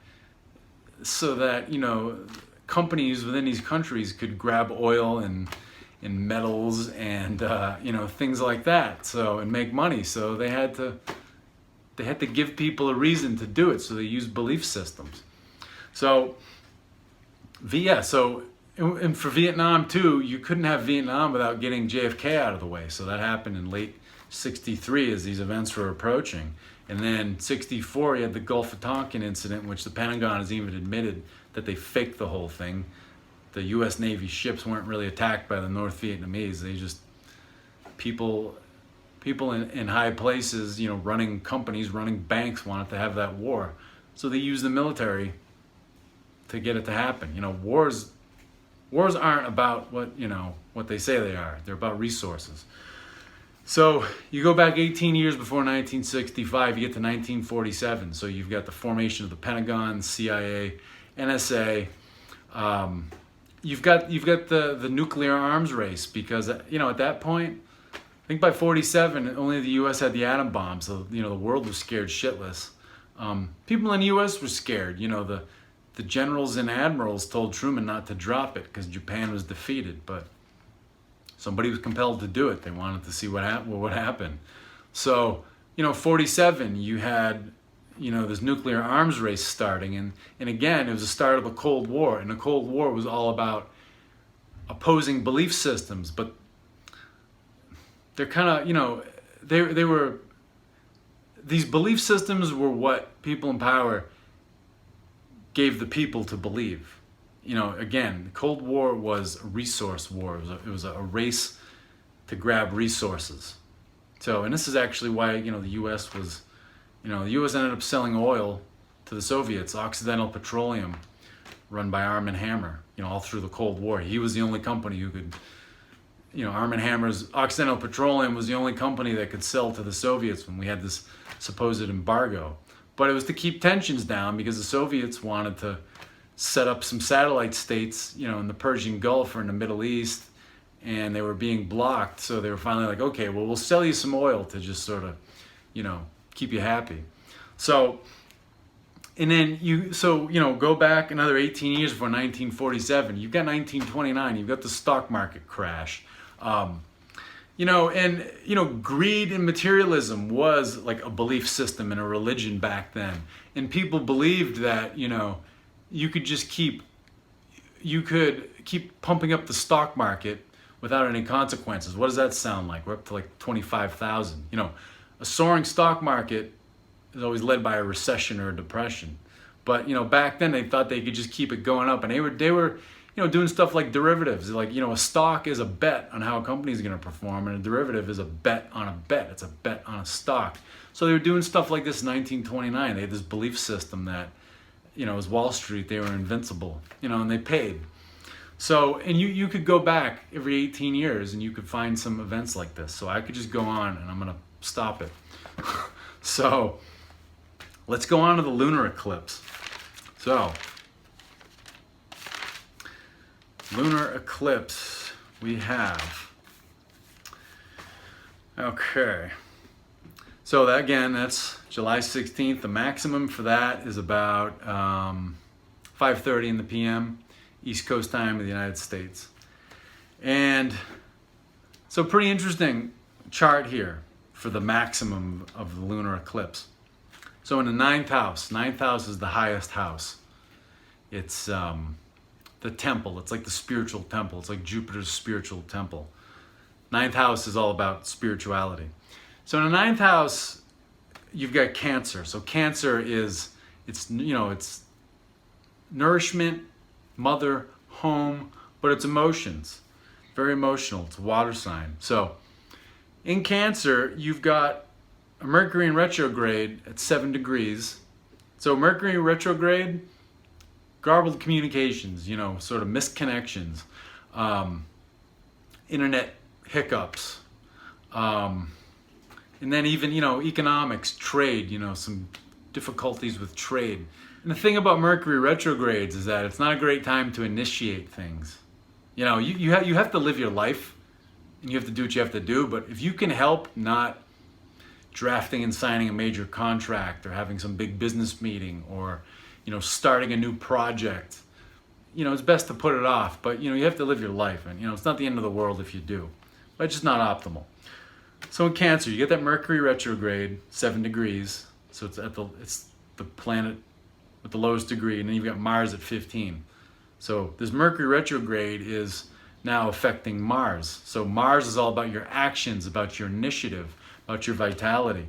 companies within these countries could grab oil and metals and things like that, and make money. So they had to give people a reason to do it. So they used belief systems. So And for Vietnam too, you couldn't have Vietnam without getting JFK out of the way. So that happened in late '63 as these events were approaching. And then '64, you had the Gulf of Tonkin incident, which the Pentagon has even admitted that they faked the whole thing. The U.S. Navy ships weren't really attacked by the North Vietnamese. They just, people in high places, you know, running companies, running banks wanted to have that war. So they used the military to get it to happen. You know, wars aren't about what they say they are. They're about resources. So you go back 18 years before 1965, you get to 1947. So you've got the formation of the Pentagon, CIA, NSA. You've got the nuclear arms race because, you know, at that point, I think by 47, only the U.S. had the atom bomb. So, you know, the world was scared shitless. People in the U.S. were scared. You know, the generals and admirals told Truman not to drop it because Japan was defeated, but somebody was compelled to do it. They wanted to see what would happen. So, you know, 47, you had, you know, this nuclear arms race starting, and again, it was the start of the Cold War, and the Cold War was all about opposing belief systems, but they're kind of, you know, they were, these belief systems were what people in power gave the people to believe. You know, again, the Cold War was a resource war. It was a race to grab resources. So, and this is actually why, you know, the U.S. ended up selling oil to the Soviets, Occidental Petroleum, run by Arm & Hammer, you know, all through the Cold War. He was the only company who could, you know, Arm & Hammer's Occidental Petroleum was the only company that could sell to the Soviets when we had this supposed embargo. But it was to keep tensions down because the Soviets wanted to set up some satellite states, you know, in the Persian Gulf or in the Middle East, and they were being blocked. So they were finally like, okay, well, we'll sell you some oil to just sort of, you know, keep you happy. So, and then go back another 18 years before 1947. You've got 1929. You've got the stock market crash. Greed and materialism was like a belief system and a religion back then. And people believed that, you know, you could keep pumping up the stock market without any consequences. What does that sound like? We're up to like 25,000. You know, a soaring stock market is always led by a recession or a depression. But, you know, back then they thought they could just keep it going up, and they were you know, doing stuff like derivatives. Like, you know, a stock is a bet on how a company is going to perform, and a derivative is a bet on a bet. It's a bet on a stock. So they were doing stuff like this in 1929. They had this belief system that, you know, as Wall Street, they were invincible, you know, and they paid. So, and you could go back every 18 years and you could find some events like this. So I could just go on, and I'm going to stop it. So let's go on to the lunar eclipse. So, lunar eclipse we have. Okay. So that, again, that's July 16th. The maximum for that is about 5:30 in the p.m. East Coast time of the United States. And so pretty interesting chart here for the maximum of the lunar eclipse. So in the ninth house is the highest house. It's the temple. It's like the spiritual temple. It's like Jupiter's spiritual temple. Ninth house is all about spirituality. So in the ninth house, you've got Cancer. So Cancer is, it's nourishment, mother, home, but it's emotions. Very emotional. It's a water sign. So in Cancer, you've got a Mercury in retrograde at 7 degrees. So Mercury in retrograde, garbled communications, you know, sort of misconnections, internet hiccups, and then even, you know, economics, trade, you know, some difficulties with trade. And the thing about Mercury retrogrades is that it's not a great time to initiate things. You know, you have to live your life, and you have to do what you have to do, but if you can help not drafting and signing a major contract or having some big business meeting or, you know, starting a new project, you know, it's best to put it off, but, you know, you have to live your life, and, you know, it's not the end of the world if you do, but it's just not optimal. So in Cancer, you get that Mercury retrograde, 7 degrees, so it's the planet with the lowest degree, and then you've got Mars at 15. So this Mercury retrograde is now affecting Mars. So Mars is all about your actions, about your initiative, about your vitality.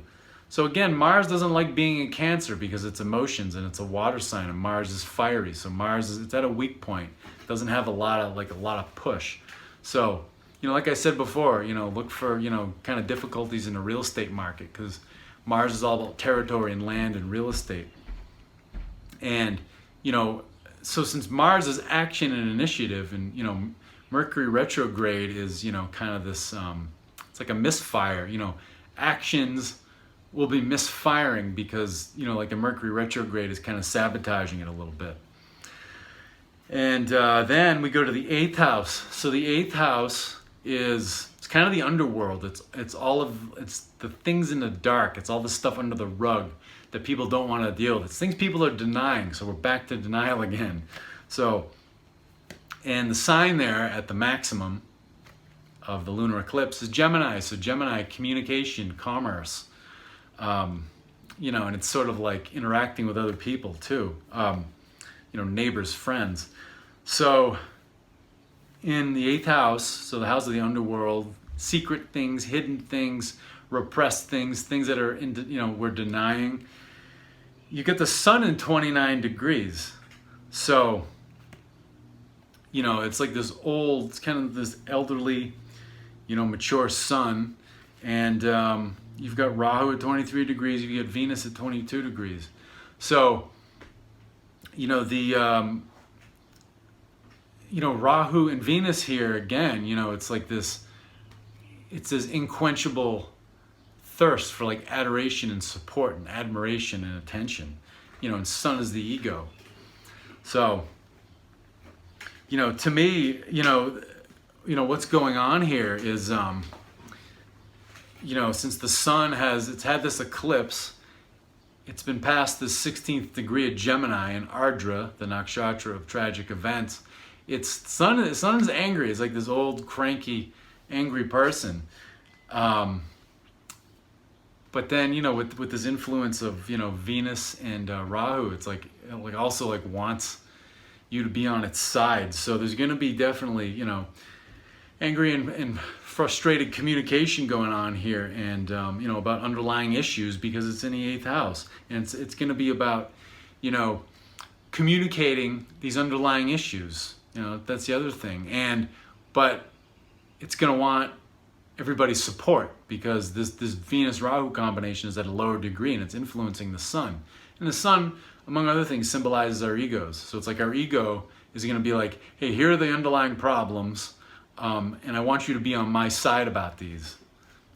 So again, Mars doesn't like being in Cancer because it's emotions and it's a water sign, and Mars is fiery. So Mars is, it's at a weak point. It doesn't have a lot of push. So, like I said before, look for, kind of difficulties in the real estate market, because Mars is all about territory and land and real estate. And, so since Mars is action and initiative, and, Mercury retrograde is, kind of this, it's like a misfire, actions will be misfiring because, like a Mercury retrograde is kind of sabotaging it a little bit. And then we go to the 8th house. So the 8th house it's kind of the underworld. It's the things in the dark. It's all the stuff under the rug that people don't want to deal with. It's things people are denying. So we're back to denial again. So, and the sign there at the maximum of the lunar eclipse is Gemini. So Gemini, communication, commerce, and it's sort of like interacting with other people too, neighbors, friends. So in the 8th house, so the house of the underworld, secret things, hidden things, repressed things that are, we're denying. You get the sun in 29 degrees. So, it's like this old, it's kind of this elderly, mature sun. And you've got Rahu at 23 degrees, you get Venus at 22 degrees. So, Rahu and Venus here again, it's like this, it's this unquenchable thirst for like adoration and support and admiration and attention, and sun is the ego. So, to me, what's going on here is, since the sun it's had this eclipse, it's been past the 16th degree of Gemini in Ardra, the nakshatra of tragic events. Sun's angry. It's like this old, cranky, angry person. But then, with this influence of, Venus and Rahu, it's like also like wants you to be on its side. So there's going to be definitely, angry and frustrated communication going on here, and about underlying issues because it's in the 8th house, and it's going to be about communicating these underlying issues. That's the other thing, but it's going to want everybody's support because this Venus Rahu combination is at a lower degree and it's influencing the sun, and the sun, among other things, symbolizes our egos. So it's like our ego is going to be like, hey, here are the underlying problems. And I want you to be on my side about these.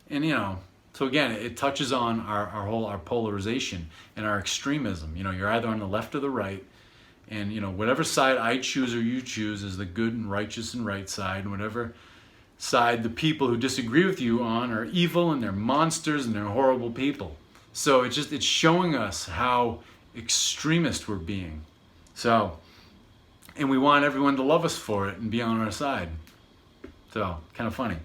And, so again, it touches on our polarization and our extremism. You're either on the left or the right. And, whatever side I choose or you choose is the good and righteous and right side. And whatever side the people who disagree with you on are evil and they're monsters and they're horrible people. So it's showing us how extremist we're being. So, and we want everyone to love us for it and be on our side. So, kind of funny.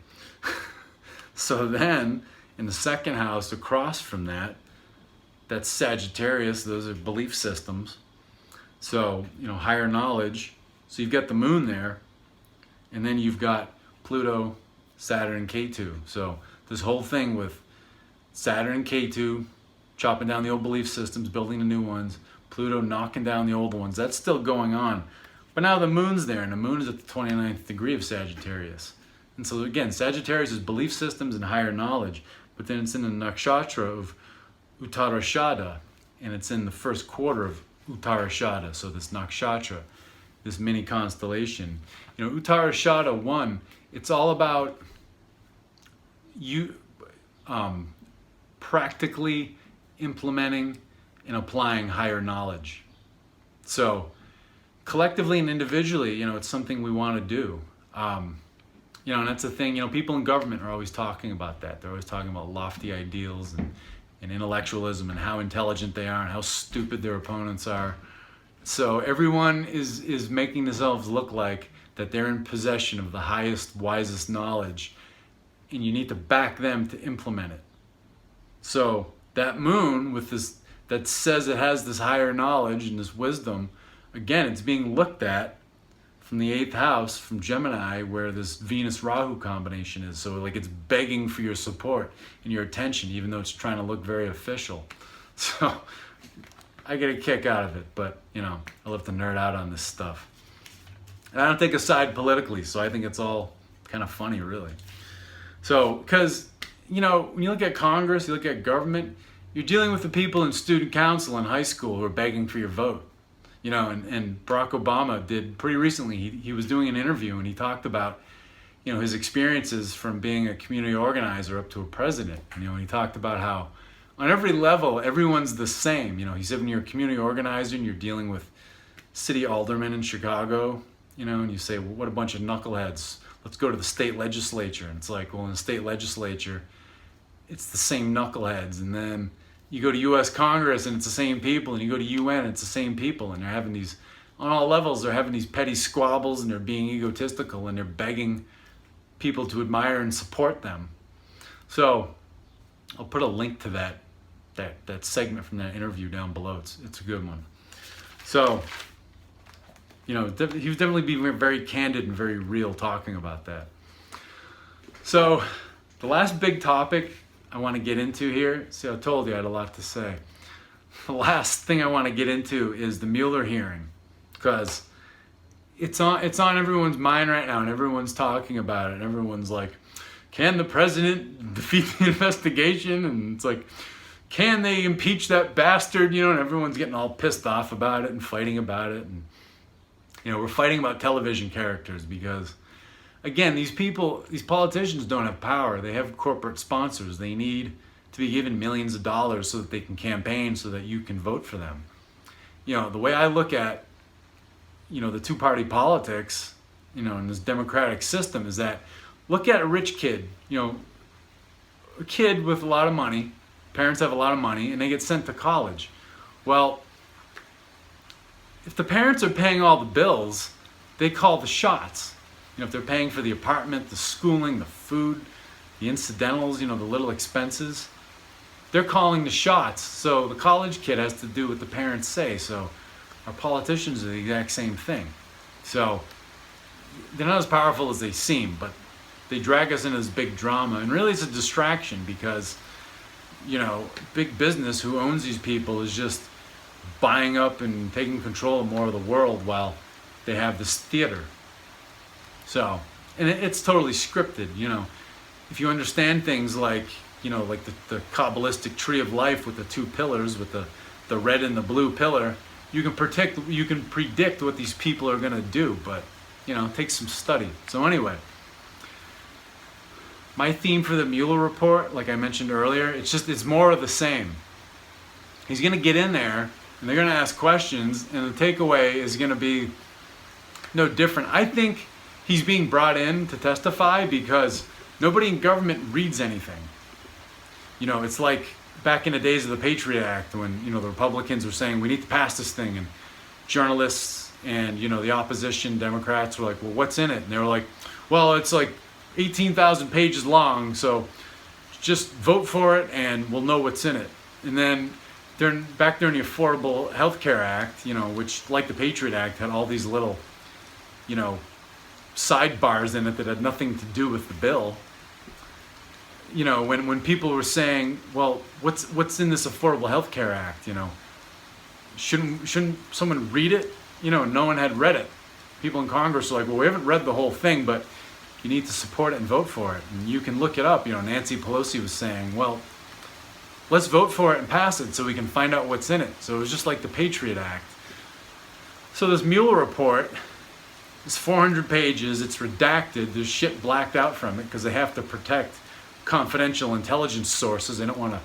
So then, in the 2nd house, across from that's Sagittarius. Those are belief systems. So, higher knowledge. So you've got the moon there, and then you've got Pluto, Saturn, and Ketu. So this whole thing with Saturn and Ketu chopping down the old belief systems, building the new ones, Pluto knocking down the old ones, that's still going on. But now the moon's there, and the moon is at the 29th degree of Sagittarius. And so again, Sagittarius is belief systems and higher knowledge, but then it's in the nakshatra of Uttarashada, and it's in the first quarter of Uttarashada, so this nakshatra, this mini constellation. Uttarashada 1, it's all about you practically implementing and applying higher knowledge. So collectively and individually, it's something we want to do. And that's the thing, people in government are always talking about that. They're always talking about lofty ideals and intellectualism and how intelligent they are and how stupid their opponents are. So everyone is making themselves look like that they're in possession of the highest, wisest knowledge, and you need to back them to implement it. So that moon with this, that says it has this higher knowledge and this wisdom, again, it's being looked at from the 8th house, from Gemini, where this Venus-Rahu combination is. So like it's begging for your support and your attention, even though it's trying to look very official. So I get a kick out of it, but you know, I love to nerd out on this stuff. And I don't take a side politically, so I think it's all kind of funny, really. So, because, you know, when you look at Congress, you look at government, you're dealing with the people in student council in high school who are begging for your vote. You know, and Barack Obama did pretty recently, he was doing an interview and he talked about, you know, his experiences from being a community organizer up to a president. You know, and he talked about how on every level, everyone's the same. You know, he said when you're a community organizer and you're dealing with city aldermen in Chicago, you know, and you say, well, what a bunch of knuckleheads. Let's go to the state legislature. And it's like, well, in the state legislature, it's the same knuckleheads. And then you go to U.S. Congress and it's the same people. And you go to UN and it's the same people. And they're having these, on all levels, they're having these petty squabbles and they're being egotistical and they're begging people to admire and support them. So I'll put a link to that segment from that interview down below. It's a good one. So, you know, he was definitely being very candid and very real talking about that. So the last big topic I want to get into here, see, I told you I had a lot to say. The last thing I want to get into is the Mueller hearing, because it's on everyone's mind right now and everyone's talking about it and everyone's like, can the president defeat the investigation? And it's like, can they impeach that bastard? You know, and everyone's getting all pissed off about it and fighting about it. And, you know, we're fighting about television characters because, again, these politicians don't have power. They have corporate sponsors. They need to be given millions of dollars so that they can campaign so that you can vote for them. You know, the way I look at, you know, the two-party politics, you know, in this democratic system is that, look at a rich kid, you know, a kid with a lot of money, parents have a lot of money, and they get sent to college. Well, if the parents are paying all the bills, they call the shots. You know, if they're paying for the apartment, the schooling, the food, the incidentals, you know, the little expenses, they're calling the shots. So the college kid has to do what the parents say. So our politicians are the exact same thing. So they're not as powerful as they seem, but they drag us into this big drama. And really it's a distraction because, you know, big business who owns these people is just buying up and taking control of more of the world while they have this theater. So, and it's totally scripted, you know. If you understand things like, you know, like the Kabbalistic tree of life with the two pillars, with the red and the blue pillar, you can predict what these people are going to do, but, you know, it takes some study. So anyway, my theme for the Mueller report, like I mentioned earlier, it's more of the same. He's going to get in there and they're going to ask questions and the takeaway is going to be no different. I think he's being brought in to testify because nobody in government reads anything. You know, it's like back in the days of the Patriot Act when, you know, the Republicans were saying we need to pass this thing and journalists and, you know, the opposition Democrats were like, well, what's in it? And they were like, well, it's like 18,000 pages long, so just vote for it and we'll know what's in it. And then back during the Affordable Health Care Act, you know, which, like the Patriot Act, had all these little, you know, sidebars in it that had nothing to do with the bill. You know, when people were saying, well, what's in this Affordable Health Care Act, you know, shouldn't someone read it? You know, no one had read it. People in Congress were like, well, we haven't read the whole thing, but you need to support it and vote for it. And you can look it up. You know, Nancy Pelosi was saying, well, let's vote for it and pass it so we can find out what's in it. So it was just like the Patriot Act. So this Mueller report is 400 pages. It's redacted. There's shit blacked out from it because they have to protect confidential intelligence sources. They don't want to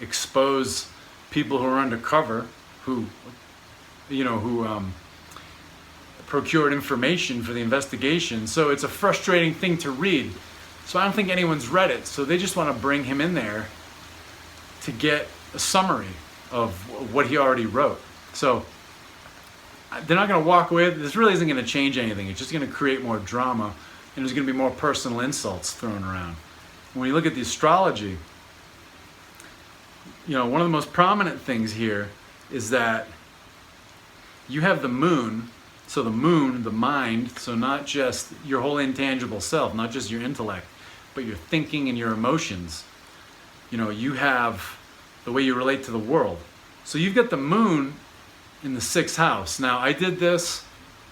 expose people who are undercover, who procured information for the investigation. So it's a frustrating thing to read. So I don't think anyone's read it. So they just want to bring him in there to get a summary of what he already wrote. So they're not going to walk away. This really isn't going to change anything. It's just going to create more drama, and there's going to be more personal insults thrown around. When you look at the astrology, you know, one of the most prominent things here is that you have the moon So the moon, the mind, so not just your whole intangible self, not just your intellect, but your thinking and your emotions. You have the way you relate to the world. So you've got the moon in the 6th house. Now, I did this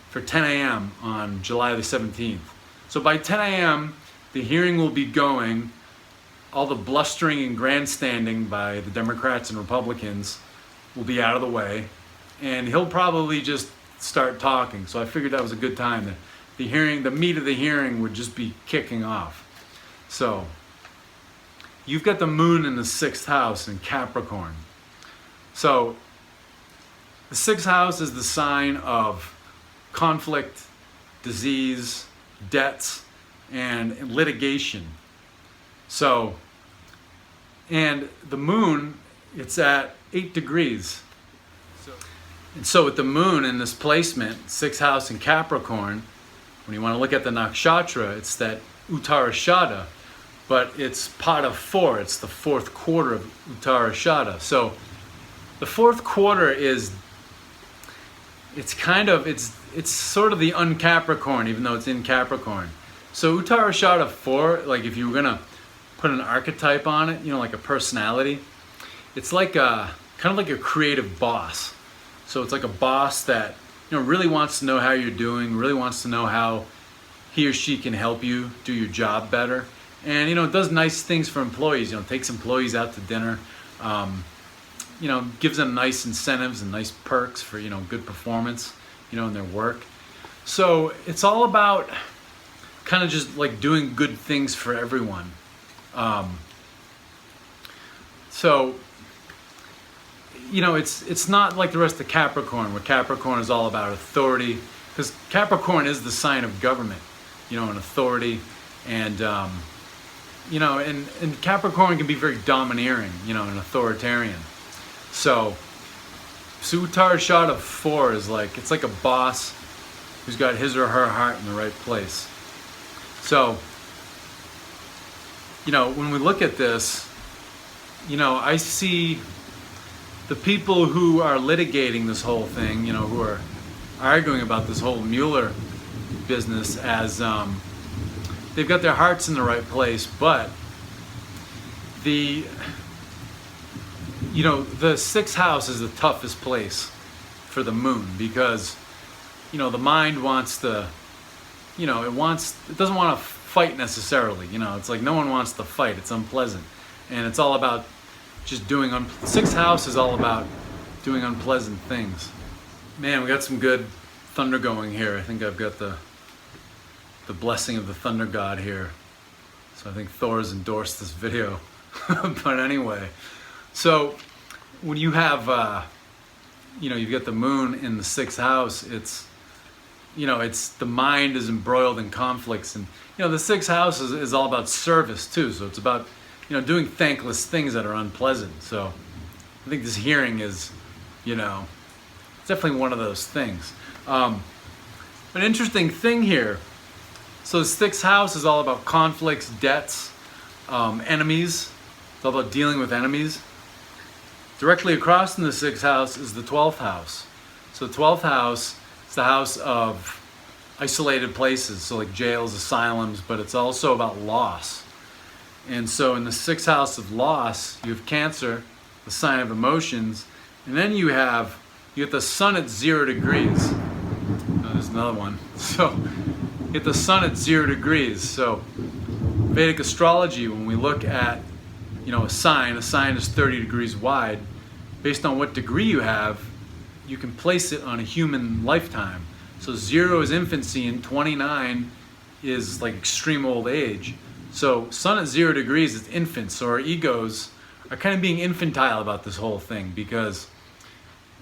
for 10 a.m. on July the 17th. So by 10 a.m., the hearing will be going. All the blustering and grandstanding by the Democrats and Republicans will be out of the way. And he'll probably just start talking. So I figured that was a good time. That the meat of the hearing would just be kicking off. So you've got the moon in the 6th house in Capricorn. So the 6th house is the sign of conflict, disease, debts, and litigation. So, and the moon, it's at 8 degrees. So with the moon in this placement, 6th house in Capricorn, when you want to look at the nakshatra, it's that Uttarashada, but it's Pada 4. It's the 4th quarter of Uttarashada. So the 4th quarter is, it's sort of the un-Capricorn, even though it's in Capricorn. So Uttarashada 4, like if you were gonna put an archetype on it, like a personality, it's like kind of like a creative boss. So it's like a boss that really wants to know how you're doing, really wants to know how he or she can help you do your job better, and it does nice things for employees. Takes employees out to dinner, gives them nice incentives and nice perks for good performance, in their work. So it's all about kind of just like doing good things for everyone. So it's not like the rest of Capricorn, where Capricorn is all about authority, because Capricorn is the sign of government, and authority, and and Capricorn can be very domineering, and authoritarian. So Uttarashada 4 is it's like a boss who's got his or her heart in the right place. So, when we look at this, I see the people who are litigating this whole thing, who are arguing about this whole Mueller business, as they've got their hearts in the right place, but the 6th house is the toughest place for the moon, because the mind wants to, it doesn't want to fight necessarily. It's like no one wants to fight. It's unpleasant, and it's all about just doing 6th house is all about doing unpleasant things. Man, we got some good thunder going here. I think I've got the blessing of the thunder god here. So I think Thor's endorsed this video. But anyway, so when you have you've got the moon in the 6th house, it's the mind is embroiled in conflicts, and the 6th house is all about service too. So it's about doing thankless things that are unpleasant. So I think this hearing is, it's definitely one of those things. An interesting thing here. So the 6th house is all about conflicts, debts, enemies. It's all about dealing with enemies. Directly across from the 6th house is the 12th house. So the 12th house is the house of isolated places, so like jails, asylums, but it's also about loss. And so in the 6th house of loss, you have Cancer, the sign of emotions, and then you have the sun at 0 degrees. Oh, there's another one. So you get the sun at 0 degrees. So Vedic astrology, when we look at a sign is 30 degrees wide. Based on what degree you have, you can place it on a human lifetime. So 0 is infancy and 29 is like extreme old age. So sun at 0 degrees is infant. So our egos are kind of being infantile about this whole thing, because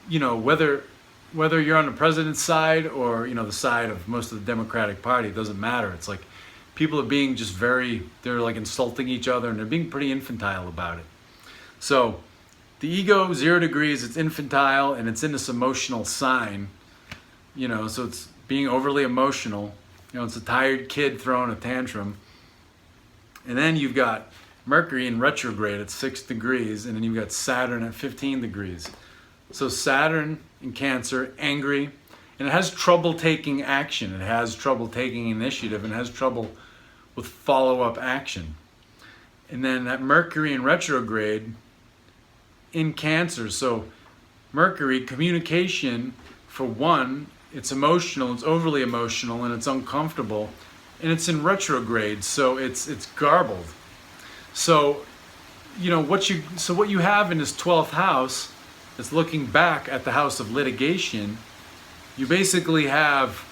whether you're on the president's side or the side of most of the Democratic Party, it doesn't matter. It's like people are being they're like insulting each other, and they're being pretty infantile about it. So the ego, 0 degrees, it's infantile, and it's in this emotional sign, so it's being overly emotional. It's a tired kid throwing a tantrum. And then you've got Mercury in retrograde at 6 degrees, and then you've got Saturn at 15 degrees. So Saturn in Cancer, angry, And it has trouble taking action. It has trouble taking initiative and has trouble with follow-up action. And then that Mercury in retrograde in Cancer. So Mercury, communication, for one, it's emotional, it's overly emotional, and it's uncomfortable. And it's in retrograde, so it's garbled. So, what you have in this 12th house is looking back at the house of litigation. You basically have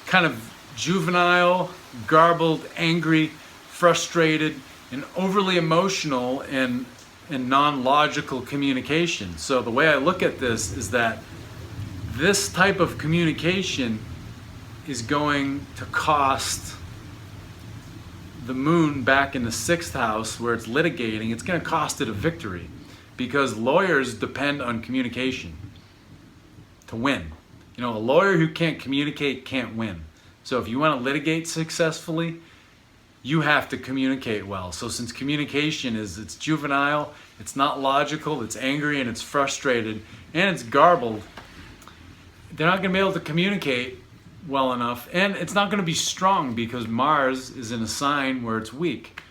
kind of juvenile, garbled, angry, frustrated, and overly emotional and non-logical communication. So the way I look at this is that this type of communication is going to cost the moon back in the 6th house where it's litigating. It's going to cost it a victory because lawyers depend on communication to win. A lawyer who can't communicate can't win. So if you want to litigate successfully, you have to communicate well. So since communication it's juvenile, it's not logical, it's angry, and it's frustrated, and it's garbled, they're not going to be able to communicate well enough, and it's not going to be strong because Mars is in a sign where it's weak.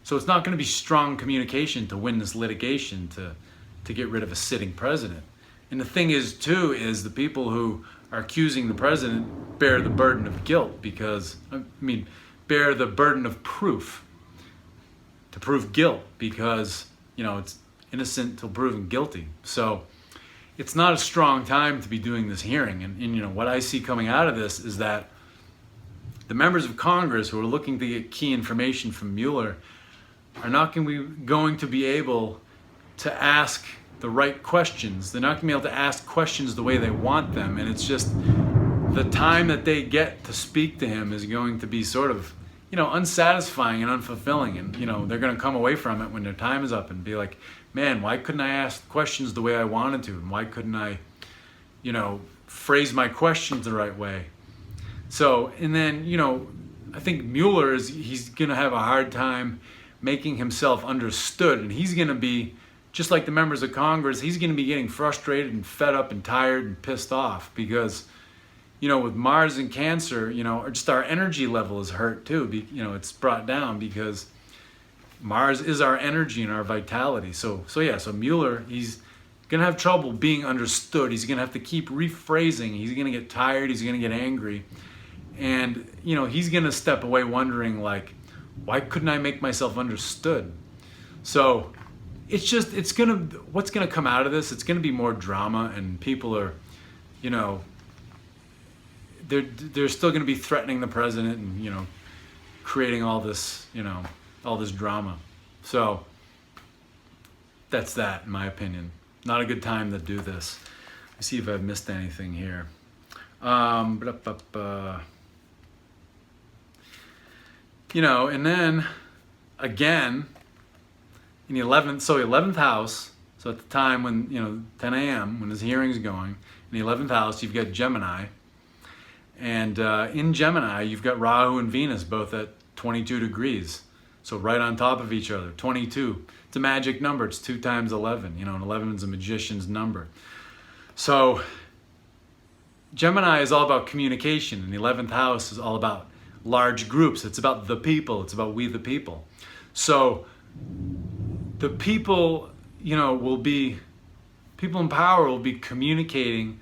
So it's not going to be strong communication to win this litigation to get rid of a sitting president. And the thing is, too, is the people who are accusing the president bear the burden of guilt bear the burden of proof to prove guilt because, it's innocent till proven guilty. So it's not a strong time to be doing this hearing. And what I see coming out of this is that the members of Congress who are looking to get key information from Mueller are not going to be able to ask the right questions. They're not going to be able to ask questions the way they want them. And it's just the time that they get to speak to him is going to be sort of, unsatisfying and unfulfilling. And, they're going to come away from it when their time is up and be like, man, why couldn't I ask questions the way I wanted to? And why couldn't I, phrase my questions the right way? So, and then, I think Mueller he's going to have a hard time making himself understood. And he's going to be, just like the members of Congress, he's going to be getting frustrated and fed up and tired and pissed off because, with Mars and Cancer, just our energy level is hurt too. It's brought down because Mars is our energy and our vitality. So Mueller, he's going to have trouble being understood. He's going to have to keep rephrasing. He's going to get tired. He's going to get angry. And, he's going to step away wondering, like, why couldn't I make myself understood? So what's going to come out of this, it's going to be more drama, and people are, they're still going to be threatening the president and, creating all this, all this drama. So that's that, in my opinion. Not a good time to do this. Let's see if I've missed anything here. And then again, in the 11th house, so at the time when, 10 a.m., when his hearing's going, in the 11th house, you've got Gemini. And in Gemini, you've got Rahu and Venus both at 22 degrees. So right on top of each other, 22. It's a magic number. It's 2 times 11. And 11 is a magician's number. So Gemini is all about communication. And the 11th house is all about large groups. It's about the people. It's about we the people. So the people, people in power will be communicating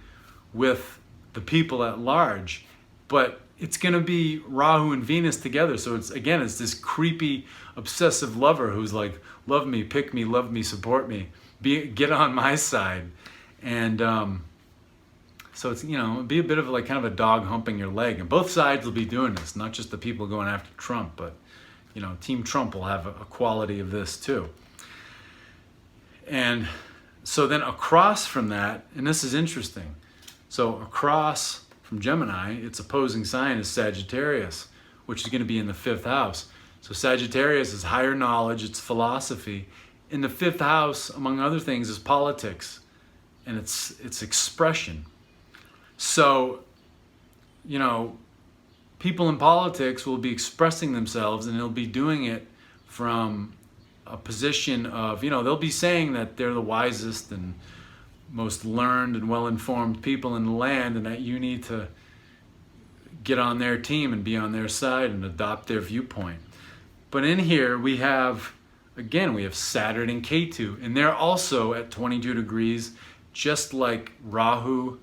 with the people at large, but it's going to be Rahu and Venus together. So it's this creepy, obsessive lover who's like, love me, pick me, love me, support me, get on my side. And so it's, it'll be a bit of like kind of a dog humping your leg. And both sides will be doing this, not just the people going after Trump, but, Team Trump will have a quality of this too. And so then across from that, and this is interesting, so across from Gemini, its opposing sign is Sagittarius, which is going to be in the 5th house. So Sagittarius is higher knowledge, it's philosophy. In the 5th house, among other things, is politics, and it's expression. So, people in politics will be expressing themselves, and they'll be doing it from a position of, they'll be saying that they're the wisest and most learned and well-informed people in the land, and that you need to get on their team and be on their side and adopt their viewpoint. But in here we have, again, we have Saturn and Ketu, and they're also at 22 degrees, just like Rahu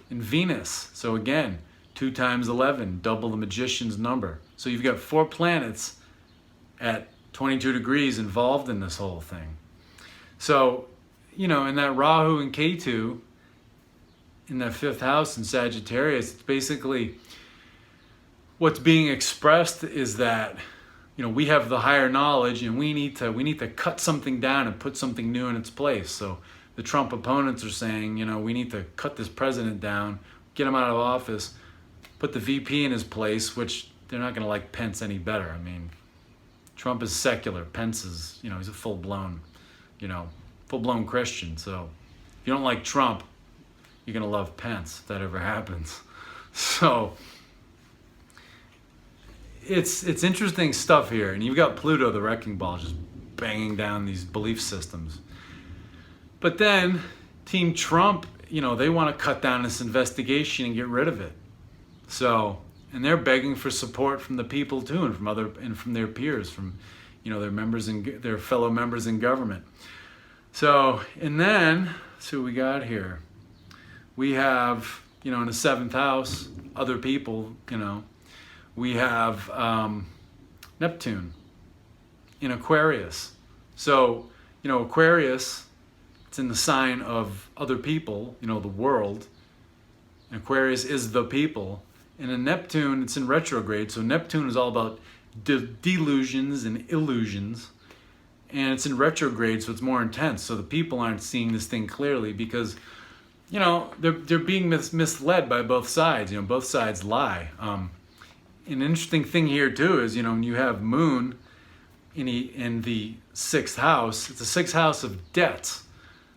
and Venus. So again, 2 times 11, double the magician's number. So you've got 4 planets at 22 degrees involved in this whole thing. So, you know, in that Rahu and Ketu, in that 5th house in Sagittarius, it's basically what's being expressed is that, you know, we have the higher knowledge and we need to cut something down and put something new in its place. So the Trump opponents are saying, you know, we need to cut this president down, get him out of office, put the VP in his place, which they're not going to like Pence any better. I mean, Trump is secular. Pence is, you know, he's a full-blown Christian. So if you don't like Trump, you're going to love Pence if that ever happens. So it's interesting stuff here. And you've got Pluto, the wrecking ball, just banging down these belief systems. But then Team Trump, you know, they want to cut down this investigation and get rid of it. So, and they're begging for support from the people too, and from their peers, from, you know, their fellow members in government. So, and then, so we got here. We have, you know, in the 7th house, other people, you know, we have Neptune in Aquarius. So, you know, Aquarius, it's in the sign of other people, you know, the world. And Aquarius is the people. And in Neptune, it's in retrograde. So Neptune is all about delusions and illusions. And it's in retrograde, so it's more intense. So the people aren't seeing this thing clearly because, you know, they're being misled by both sides. You know, both sides lie. An interesting thing here too is, you know, when you have Moon in the 6th house, it's the 6th house of debts.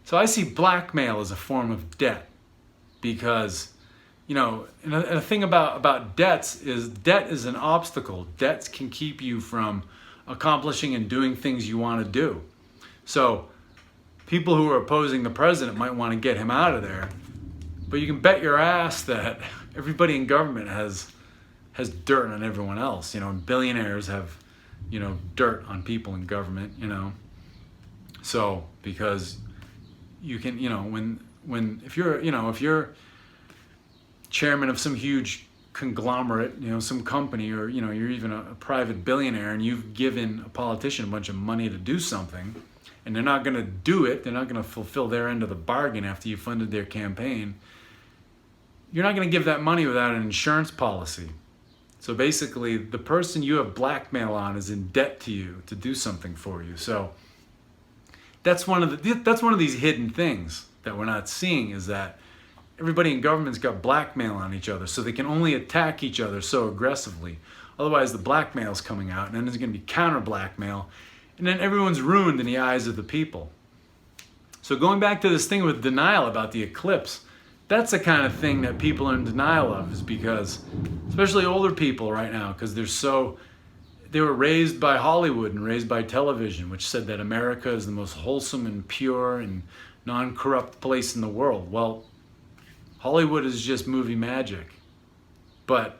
So I see blackmail as a form of debt because, you know, and a thing about debts is debt is an obstacle. Debts can keep you from accomplishing and doing things you want to do. So people who are opposing the president might want to get him out of there, but you can bet your ass that everybody in government has dirt on everyone else, you know, and billionaires have, you know, dirt on people in government, you know. So because you can, you know, if you're chairman of some huge conglomerate, you know, some company, or, you know, you're even a private billionaire and you've given a politician a bunch of money to do something and they're not going to do it, they're not going to fulfill their end of the bargain after you funded their campaign, you're not going to give that money without an insurance policy. So basically, the person you have blackmail on is in debt to you to do something for you. So that's one of these hidden things that we're not seeing, is that everybody in government's got blackmail on each other, so they can only attack each other so aggressively. Otherwise, the blackmail's coming out, and then there's going to be counter blackmail, and then everyone's ruined in the eyes of the people. So going back to this thing with denial about the eclipse, that's the kind of thing that people are in denial of, is because, especially older people right now, because they were raised by Hollywood and raised by television, which said that America is the most wholesome and pure and non-corrupt place in the world. Well, Hollywood is just movie magic. But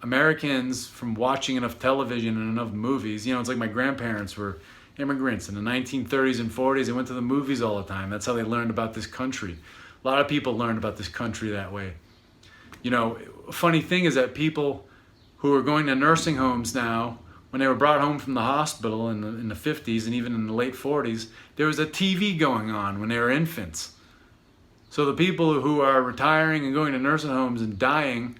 Americans, from watching enough television and enough movies, you know, it's like my grandparents were immigrants in the 1930s and 40s. They went to the movies all the time. That's how they learned about this country. A lot of people learned about this country that way. You know, a funny thing is that people who are going to nursing homes now, when they were brought home from the hospital in the 50s and even in the late 40s, there was a TV going on when they were infants. So the people who are retiring and going to nursing homes and dying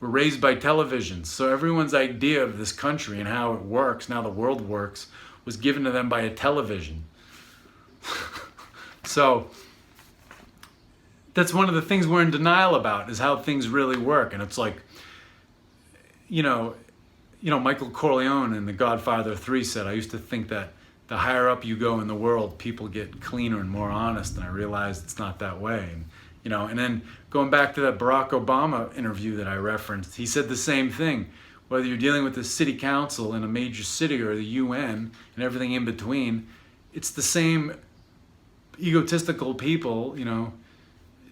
were raised by television. So everyone's idea of this country and how it works, and how the world works, was given to them by a television. So that's one of the things we're in denial about, is how things really work. And it's like, you know, Michael Corleone in The Godfather 3 said, I used to think that the higher up you go in the world, people get cleaner and more honest, and I realized it's not that way. And, you know, and then going back to that Barack Obama interview that I referenced, he said the same thing. Whether you're dealing with the city council in a major city or the UN and everything in between, it's the same egotistical people,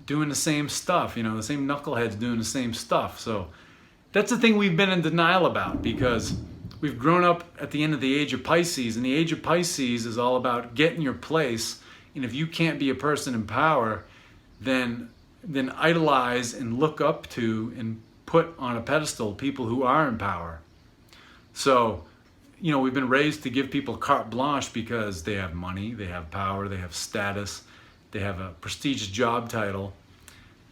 doing the same stuff, the same knuckleheads doing the same stuff. So that's the thing we've been in denial about, because we've grown up at the end of the age of Pisces, and the age of Pisces is all about getting your place. And if you can't be a person in power, then idolize and look up to and put on a pedestal people who are in power. So, we've been raised to give people carte blanche because they have money, they have power, they have status, they have a prestigious job title,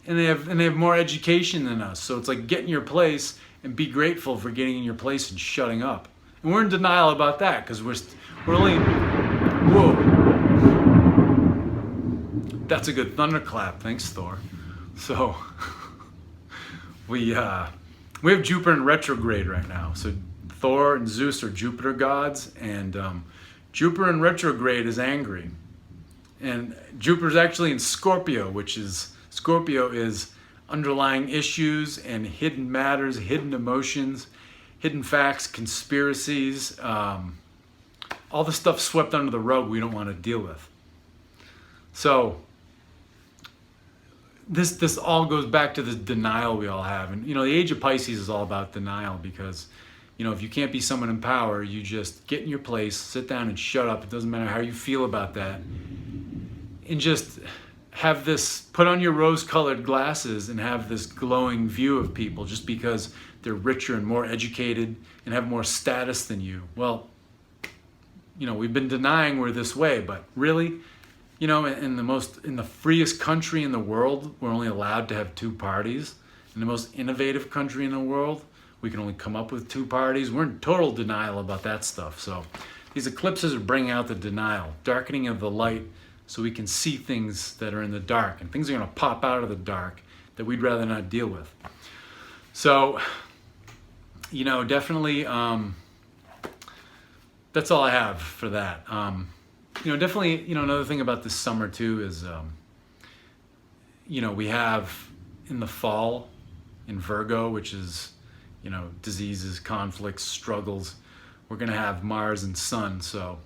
and they have more education than us. So it's like get in your place and be grateful for getting in your place and shutting up. And we're in denial about that because we're only, whoa. That's a good thunderclap. Thanks, Thor. So we have Jupiter in retrograde right now. So Thor and Zeus are Jupiter gods, and Jupiter in retrograde is angry. And Jupiter's actually in Scorpio, Scorpio is underlying issues and hidden matters, hidden emotions, hidden facts, conspiracies, all the stuff swept under the rug we don't want to deal with. So this all goes back to the denial we all have. And the age of Pisces is all about denial, because if you can't be someone in power, you just get in your place, sit down and shut up. It doesn't matter how you feel about that. And just have this, put on your rose-colored glasses and have this glowing view of people just because they're richer and more educated and have more status than you. Well, we've been denying we're this way, but really, in the freest country in the world, we're only allowed to have two parties. In the most innovative country in the world, we can only come up with two parties. We're in total denial about that stuff. So these eclipses are bringing out the denial, darkening of the light, so we can see things that are in the dark, and things are going to pop out of the dark that we'd rather not deal with. So, definitely, that's all I have for that. Definitely, another thing about this summer too is, we have in the fall in Virgo, which is, diseases, conflicts, struggles, we're going to have Mars and Sun. So,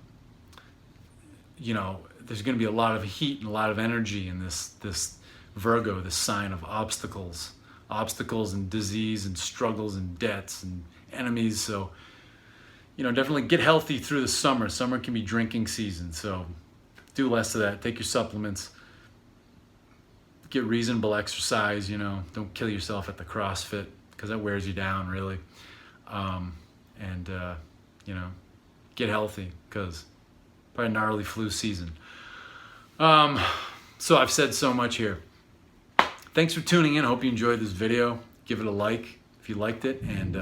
there's going to be a lot of heat and a lot of energy in this Virgo, this sign of obstacles and disease and struggles and debts and enemies. So, definitely get healthy through the summer. Summer can be drinking season, so do less of that. Take your supplements. Get reasonable exercise, don't kill yourself at the CrossFit, because that wears you down, really. Get healthy, because probably gnarly flu season. So I've said so much here. Thanks for tuning in. I hope you enjoyed this video. Give it a like if you liked it, and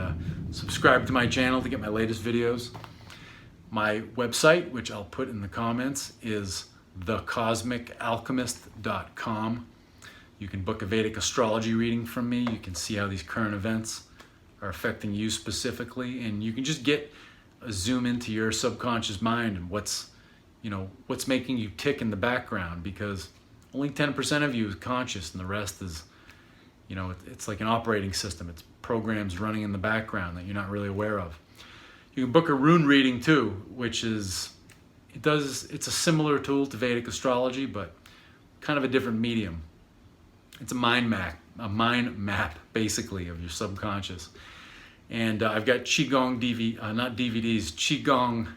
subscribe to my channel to get my latest videos. My website, which I'll put in the comments, is thecosmicalchemist.com. You can book a Vedic astrology reading from me. You can see how these current events are affecting you specifically, and you can just get a zoom into your subconscious mind and what's making you tick in the background, because only 10% of you is conscious, and the rest is, it's like an operating system. It's programs running in the background that you're not really aware of. You can book a rune reading too, which is, it's a similar tool to Vedic astrology, but kind of a different medium. It's a mind map basically of your subconscious. And I've got Qigong Qigong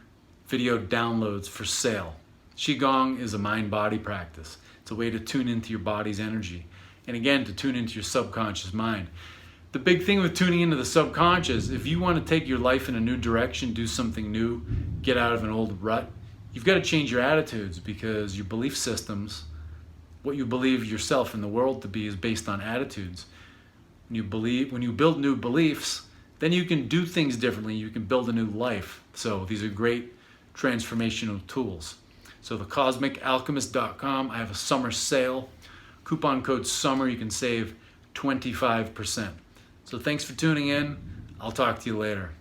video downloads for sale. Qigong is a mind-body practice. It's a way to tune into your body's energy. And again, to tune into your subconscious mind. The big thing with tuning into the subconscious, if you want to take your life in a new direction, do something new, get out of an old rut, you've got to change your attitudes, because your belief systems, what you believe yourself and the world to be, is based on attitudes. When you build new beliefs, then you can do things differently. You can build a new life. So these are great transformational tools. So thecosmicalchemist.com, I have a summer sale. Coupon code SUMMER, you can save 25%. So thanks for tuning in. I'll talk to you later.